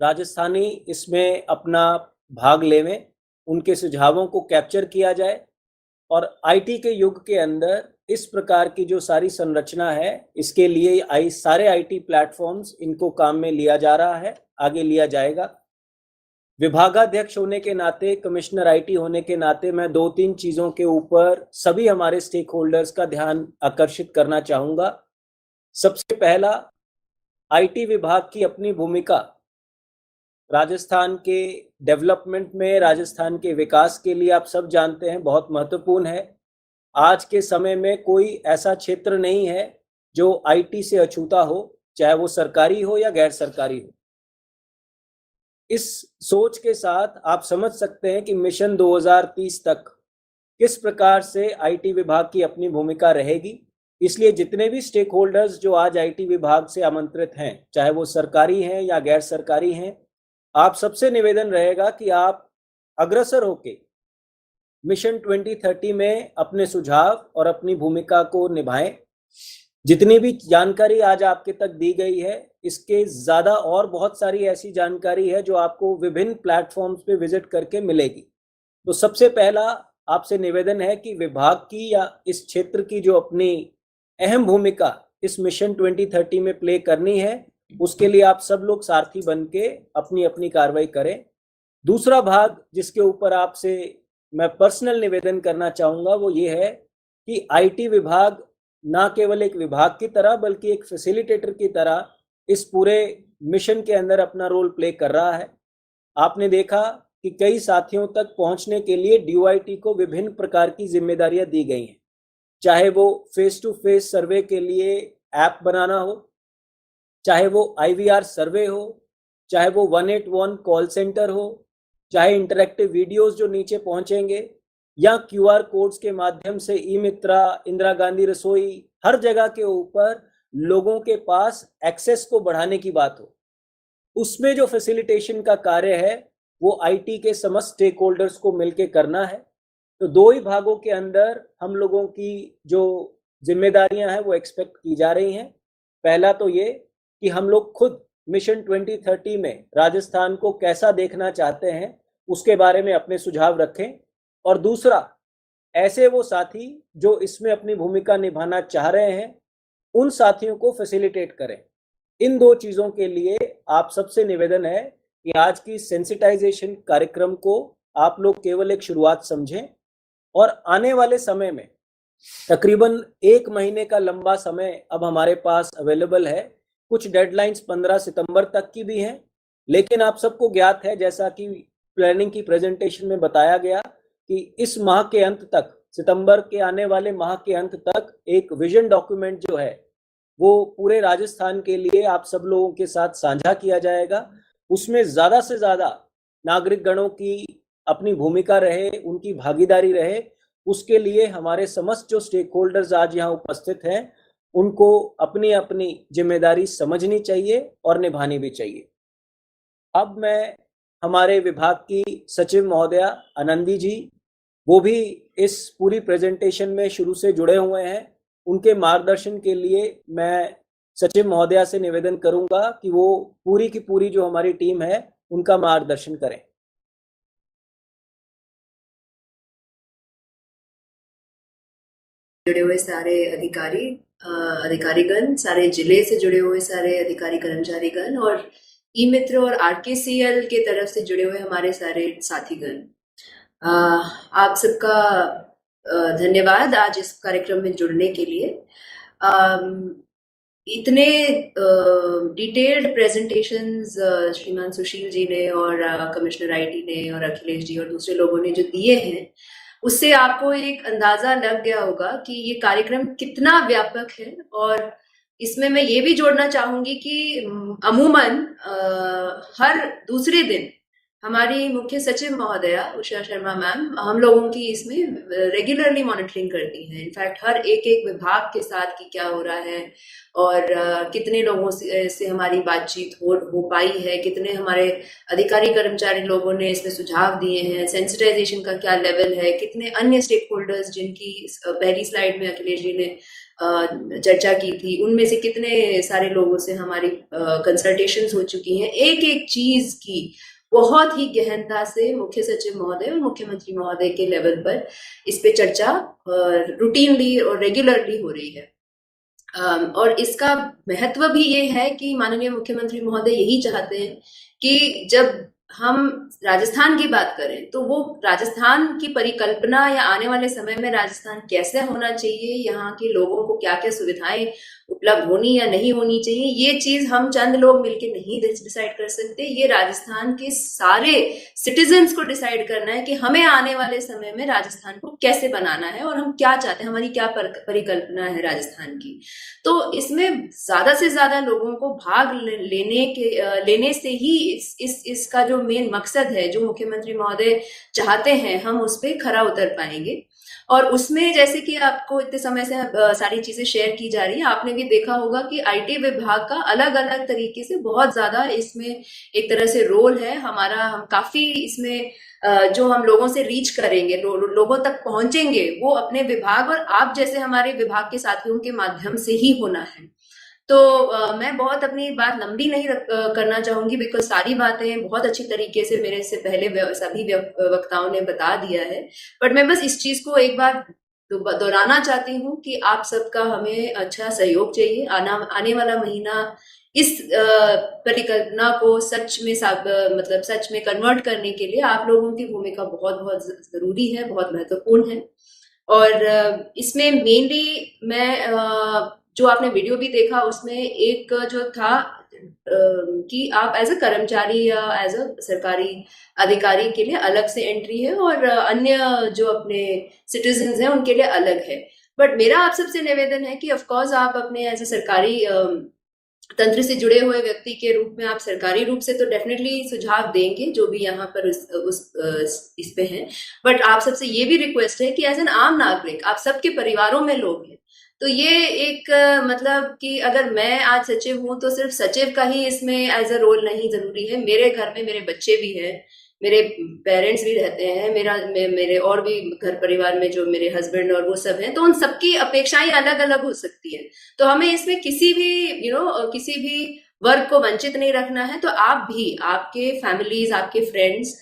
राजस्थानी इसमें अपना भाग लेवें, उनके सुझावों को कैप्चर किया जाए और आईटी के युग के अंदर इस प्रकार की जो सारी संरचना है, इसके लिए सारे आईटी प्लेटफॉर्म्स इनको काम में लिया जा रहा है, आगे लिया जाएगा। विभागाध्यक्ष होने के नाते, कमिश्नर आईटी होने के नाते मैं 2-3 चीजों के ऊपर सभी हमारे स्टेक होल्डर्स का ध्यान आकर्षित करना चाहूंगा। सबसे पहला, आईटी विभाग की अपनी भूमिका राजस्थान के डेवलपमेंट में, राजस्थान के विकास के लिए आप सब जानते हैं बहुत महत्वपूर्ण है। आज के समय में कोई ऐसा क्षेत्र नहीं है जो आईटी से अछूता हो, चाहे वो सरकारी हो या गैर सरकारी हो। इस सोच के साथ आप समझ सकते हैं कि मिशन 2030 तक किस प्रकार से आईटी विभाग की अपनी भूमिका रहेगी। इसलिए जितने भी स्टेक होल्डर्स जो आज आईटी विभाग से आमंत्रित हैं, चाहे वो सरकारी हैं या गैर सरकारी हैं, आप सबसे निवेदन रहेगा कि आप अग्रसर होके मिशन 2030 में अपने सुझाव और अपनी भूमिका को निभाएं। जितनी भी जानकारी आज आपके तक दी गई है, इसके ज्यादा और बहुत सारी ऐसी जानकारी है जो आपको विभिन्न प्लेटफॉर्म्स पे विजिट करके मिलेगी। तो सबसे पहला आपसे निवेदन है कि विभाग की या इस क्षेत्र की जो अपनी अहम भूमिका इस मिशन 2030 में प्ले करनी है, उसके लिए आप सब लोग सारथी बन के अपनी अपनी कार्रवाई करें। दूसरा भाग जिसके ऊपर आपसे मैं पर्सनल निवेदन करना चाहूंगा वो ये है कि आईटी विभाग ना केवल एक विभाग की तरह बल्कि एक फैसिलिटेटर की तरह इस पूरे मिशन के अंदर अपना रोल प्ले कर रहा है। आपने देखा कि कई साथियों तक पहुंचने के लिए DOIT को विभिन्न प्रकार की जिम्मेदारियां दी गई हैं, चाहे वो फेस टू फेस सर्वे के लिए ऐप बनाना हो, चाहे वो IVR सर्वे हो, चाहे वो 181 कॉल सेंटर हो, चाहे इंटरेक्टिव वीडियोस जो नीचे पहुंचेंगे या QR कोड्स के माध्यम से ई-मित्रा, इंदिरा गांधी रसोई, हर जगह के ऊपर लोगों के पास एक्सेस को बढ़ाने की बात हो, उसमें जो फैसिलिटेशन का कार्य है वो आईटी के समस्त स्टेक होल्डर्स को मिलकर करना है। तो 2 ही भागों के अंदर हम लोगों की जो जिम्मेदारियां हैं वो एक्सपेक्ट की जा रही हैं। पहला तो ये कि हम लोग खुद मिशन 2030 में राजस्थान को कैसा देखना चाहते हैं उसके बारे में अपने सुझाव रखें, और दूसरा, ऐसे वो साथी जो इसमें अपनी भूमिका निभाना चाह रहे हैं उन साथियों को फैसिलिटेट करें। इन 2 चीजों के लिए आप सबसे निवेदन है कि आज की सेंसिटाइजेशन कार्यक्रम को आप लोग केवल एक शुरुआत समझें और आने वाले समय में तकरीबन 1 महीने का लंबा समय अब हमारे पास अवेलेबल है। कुछ डेडलाइंस 15 सितंबर तक की भी हैं, लेकिन आप सबको ज्ञात है, जैसा कि प्लानिंग की प्रेजेंटेशन में बताया गया, कि इस माह के अंत तक, सितंबर के आने वाले माह के अंत तक एक विजन डॉक्यूमेंट जो है वो पूरे राजस्थान के लिए आप सब लोगों के साथ साझा किया जाएगा। उसमें ज्यादा से ज्यादा नागरिक गणों की अपनी भूमिका रहे, उनकी भागीदारी रहे, उसके लिए हमारे समस्त जो स्टेक होल्डर्स आज यहाँ उपस्थित हैं उनको अपनी अपनी जिम्मेदारी समझनी चाहिए और निभानी भी चाहिए। अब मैं हमारे विभाग की सचिव महोदया आनंदी जी, वो भी इस पूरी प्रेजेंटेशन में शुरू से जुड़े हुए हैं, उनके मार्गदर्शन के लिए मैं सचिव महोदया से निवेदन करूंगा कि वो पूरी की पूरी जो हमारी टीम है उनका मार्गदर्शन करें। जुड़े हुए सारे अधिकारीगण, सारे जिले से जुड़े हुए सारे अधिकारी कर्मचारीगण और ई मित्र और RKCL के तरफ से जुड़े हुए हमारे सारे साथीगण, आप सबका धन्यवाद आज इस कार्यक्रम में जुड़ने के लिए। इतने डिटेल्ड प्रेजेंटेशंस श्रीमान सुशील जी ने और कमिश्नर आईटी ने और अखिलेश जी और दूसरे लोगों ने जो दिए हैं, उससे आपको एक अंदाजा लग गया होगा कि ये कार्यक्रम कितना व्यापक है। और इसमें मैं ये भी जोड़ना चाहूंगी कि अमूमन हर दूसरे दिन हमारी मुख्य सचिव महोदया उषा शर्मा मैम हम लोगों की इसमें रेगुलरली मॉनिटरिंग करती हैं। इनफैक्ट हर एक विभाग के साथ कि क्या हो रहा है और कितने लोगों से हमारी बातचीत हो पाई है, कितने हमारे अधिकारी कर्मचारी लोगों ने इसमें सुझाव दिए हैं, सेंसिटाइजेशन का क्या लेवल है, कितने अन्य स्टेक होल्डर्स जिनकी पहली स्लाइड में अखिलेश जी ने चर्चा की थी, उनमें से कितने सारे लोगों से हमारी कंसल्टेशंस हो चुकी हैं। एक एक चीज की बहुत ही गहनता से मुख्य सचिव महोदय और मुख्यमंत्री महोदय के लेवल पर इस पे चर्चा रूटीनली और रेगुलरली हो रही है। और इसका महत्व भी ये है कि माननीय मुख्यमंत्री महोदय यही चाहते हैं कि जब हम राजस्थान की बात करें तो वो राजस्थान की परिकल्पना या आने वाले समय में राजस्थान कैसे होना चाहिए, यहाँ के लोगों को क्या क्या सुविधाएं उपलब्ध होनी या नहीं होनी चाहिए, ये चीज हम चंद लोग मिलके नहीं डिसाइड कर सकते। ये राजस्थान के सारे सिटीजन्स को डिसाइड करना है कि हमें आने वाले समय में राजस्थान को कैसे बनाना है और हम क्या चाहते हैं, हमारी क्या परिकल्पना है राजस्थान की। तो इसमें ज्यादा से ज्यादा लोगों को भाग लेने से ही इसका जो मेन मकसद है, जो मुख्यमंत्री महोदय चाहते हैं, हम उस पर खरा उतर पाएंगे। और उसमें जैसे कि आपको इतने समय से सारी चीजें शेयर की जा रही है, आपने भी देखा होगा कि आईटी विभाग का अलग अलग तरीके से बहुत ज्यादा इसमें एक तरह से रोल है हमारा। हम काफी इसमें जो हम लोगों से रीच करेंगे, लोगों तक पहुंचेंगे, वो अपने विभाग और आप जैसे हमारे विभाग के साथियों के माध्यम से ही होना है। तो मैं बहुत अपनी बात लंबी नहीं करना चाहूंगी, बिकॉज सारी बातें बहुत अच्छी तरीके से मेरे से पहले सभी वक्ताओं ने बता दिया है। बट मैं बस इस चीज को एक बार दोहराना चाहती हूँ कि आप सबका हमें अच्छा सहयोग चाहिए। आने वाला महीना इस परिकल्पना को सच में कन्वर्ट करने के लिए आप लोगों की भूमिका बहुत बहुत जरूरी है, बहुत महत्वपूर्ण है। और इसमें मेनली मैं जो आपने वीडियो भी देखा उसमें एक जो था कि आप एज अ कर्मचारी या एज अ सरकारी अधिकारी के लिए अलग से एंट्री है और अन्य जो अपने सिटीजन्स हैं उनके लिए अलग है। बट मेरा आप सबसे निवेदन है कि ऑफ कोर्स आप अपने एज अ सरकारी तंत्र से जुड़े हुए व्यक्ति के रूप में आप सरकारी रूप से तो डेफिनेटली सुझाव देंगे जो भी यहाँ पर इस पे हैं। बट आप सबसे ये भी रिक्वेस्ट है कि एज एन आम नागरिक आप सबके परिवारों में लोग हैं, तो ये एक मतलब कि अगर मैं आज सचिव हूँ तो सिर्फ सचिव का ही इसमें एज अ रोल नहीं जरूरी है। मेरे घर में मेरे बच्चे भी हैं, मेरे पेरेंट्स भी रहते हैं, मेरे और भी घर परिवार में जो मेरे हस्बैंड और वो सब हैं, तो उन सबकी अपेक्षाएं अलग अलग हो सकती है। तो हमें इसमें किसी भी वर्ग को वंचित नहीं रखना है। तो आप भी, आपके फैमिलीज, आपके फ्रेंड्स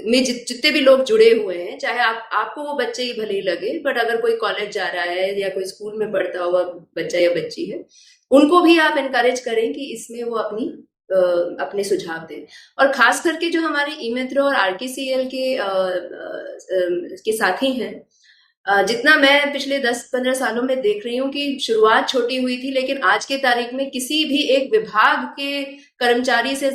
में जितने भी लोग जुड़े हुए हैं, चाहे आपको वो बच्चे ही भले ही लगे, बट अगर कोई कॉलेज जा रहा है या कोई स्कूल में पढ़ता हुआ बच्चा या बच्ची है, उनको भी आप एनकरेज करें कि इसमें वो अपने सुझाव दें। और खास करके जो हमारे ई मित्र और RKCL के साथी हैं, जितना मैं पिछले 10-15 सालों में देख रही हूँ कि शुरुआत छोटी हुई थी, लेकिन आज के तारीख में किसी भी एक विभाग के कर्मचारी से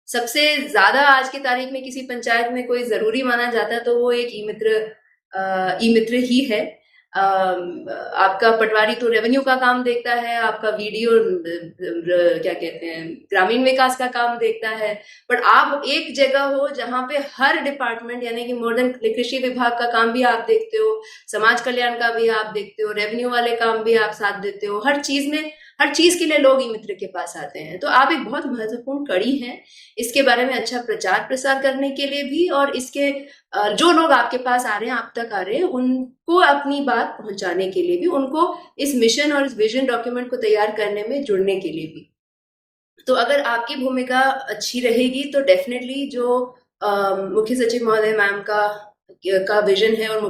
सबसे ज्यादा आज की तारीख में किसी पंचायत में कोई जरूरी माना जाता है तो वो एक ई मित्र ही है। आपका पटवारी तो रेवेन्यू का काम देखता है, आपका वीडियो क्या कहते हैं ग्रामीण विकास का काम देखता है, बट आप एक जगह हो जहां पे हर डिपार्टमेंट यानी कि मोर देन कृषि विभाग का काम भी आप देखते हो, समाज कल्याण का भी आप देखते हो, रेवेन्यू वाले काम भी आप साथ देते हो। हर चीज के लिए लोग ई मित्र के पास आते हैं, तो आप एक बहुत महत्वपूर्ण कड़ी हैं इसके बारे में अच्छा प्रचार प्रसार करने के लिए भी, और इसके जो लोग आपके पास आ रहे हैं, आप तक आ रहे हैं, उनको अपनी बात पहुंचाने के लिए भी, उनको इस मिशन और इस विजन डॉक्यूमेंट को तैयार करने में जुड़ने के लिए भी। तो अगर आपकी भूमिका अच्छी रहेगी तो डेफिनेटली जो मुख्य सचिव महोदय मैम का विजन है और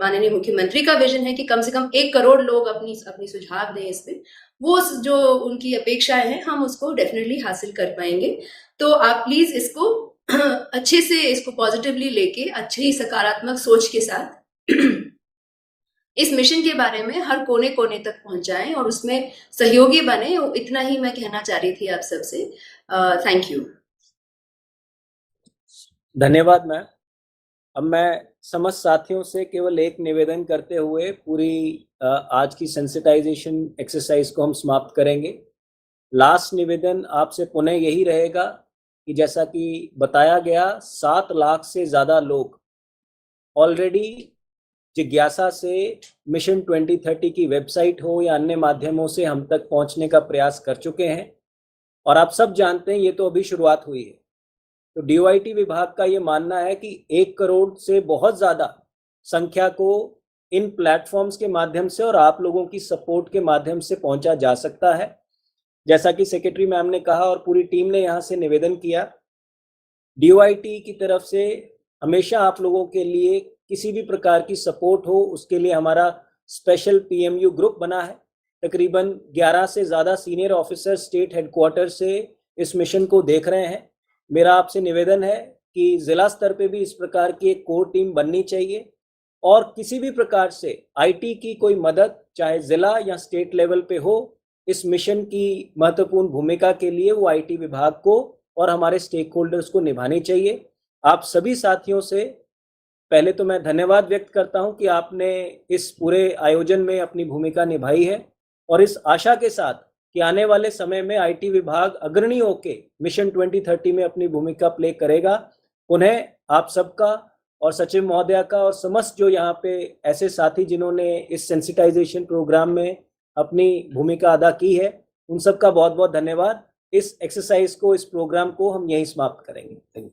माननीय मुख्यमंत्री का विजन है कि कम से कम 1 करोड़ लोग अपनी सुझाव दें इसमें, वो जो उनकी अपेक्षाएं हैं हम उसको डेफिनेटली हासिल कर पाएंगे। तो आप प्लीज इसको अच्छे से इसको पॉजिटिवली लेके अच्छी सकारात्मक सोच के साथ इस मिशन के बारे में हर कोने कोने तक पहुंचाएं और उसमें सहयोगी बने। इतना ही मैं कहना चाह रही थी आप सबसे। Thank you. धन्यवाद मैम। अब मैं समस्त साथियों से केवल एक निवेदन करते हुए पूरी आज की सेंसिटाइजेशन एक्सरसाइज को हम समाप्त करेंगे। लास्ट निवेदन आपसे पुनः यही रहेगा कि जैसा कि बताया गया 7 लाख से ज़्यादा लोग ऑलरेडी जिज्ञासा से मिशन 2030 की वेबसाइट हो या अन्य माध्यमों से हम तक पहुंचने का प्रयास कर चुके हैं। और आप सब जानते हैं ये तो अभी शुरुआत हुई है। तो DOIT विभाग का ये मानना है कि 1 करोड़ से बहुत ज़्यादा संख्या को इन प्लेटफॉर्म्स के माध्यम से और आप लोगों की सपोर्ट के माध्यम से पहुंचा जा सकता है। जैसा कि सेक्रेटरी मैम ने कहा और पूरी टीम ने यहाँ से निवेदन किया, DOIT की तरफ से हमेशा आप लोगों के लिए किसी भी प्रकार की सपोर्ट हो उसके लिए हमारा स्पेशल PMU ग्रुप बना है। तकरीबन 11 से ज़्यादा सीनियर ऑफिसर स्टेट हेडक्वार्टर से इस मिशन को देख रहे हैं। मेरा आपसे निवेदन है कि ज़िला स्तर पे भी इस प्रकार की एक कोर टीम बननी चाहिए और किसी भी प्रकार से IT की कोई मदद चाहे ज़िला या स्टेट लेवल पे हो, इस मिशन की महत्वपूर्ण भूमिका के लिए वो IT विभाग को और हमारे स्टेक होल्डर्स को निभानी चाहिए। आप सभी साथियों से पहले तो मैं धन्यवाद व्यक्त करता हूं कि आपने इस पूरे आयोजन में अपनी भूमिका निभाई है और इस आशा के साथ कि आने वाले समय में IT विभाग अग्रणी होके मिशन 2030 में अपनी भूमिका प्ले करेगा। उन्हें आप सबका और सचिव महोदया का और समस्त जो यहाँ पे ऐसे साथी जिन्होंने इस सेंसिटाइजेशन प्रोग्राम में अपनी भूमिका अदा की है, उन सबका बहुत बहुत धन्यवाद। इस एक्सरसाइज को, इस प्रोग्राम को हम यहीं समाप्त करेंगे। Thank you.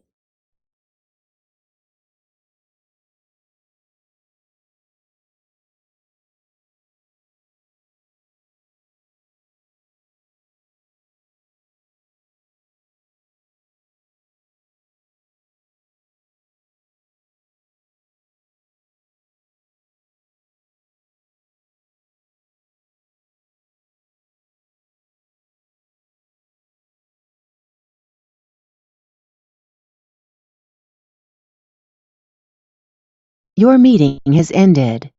Your meeting has ended.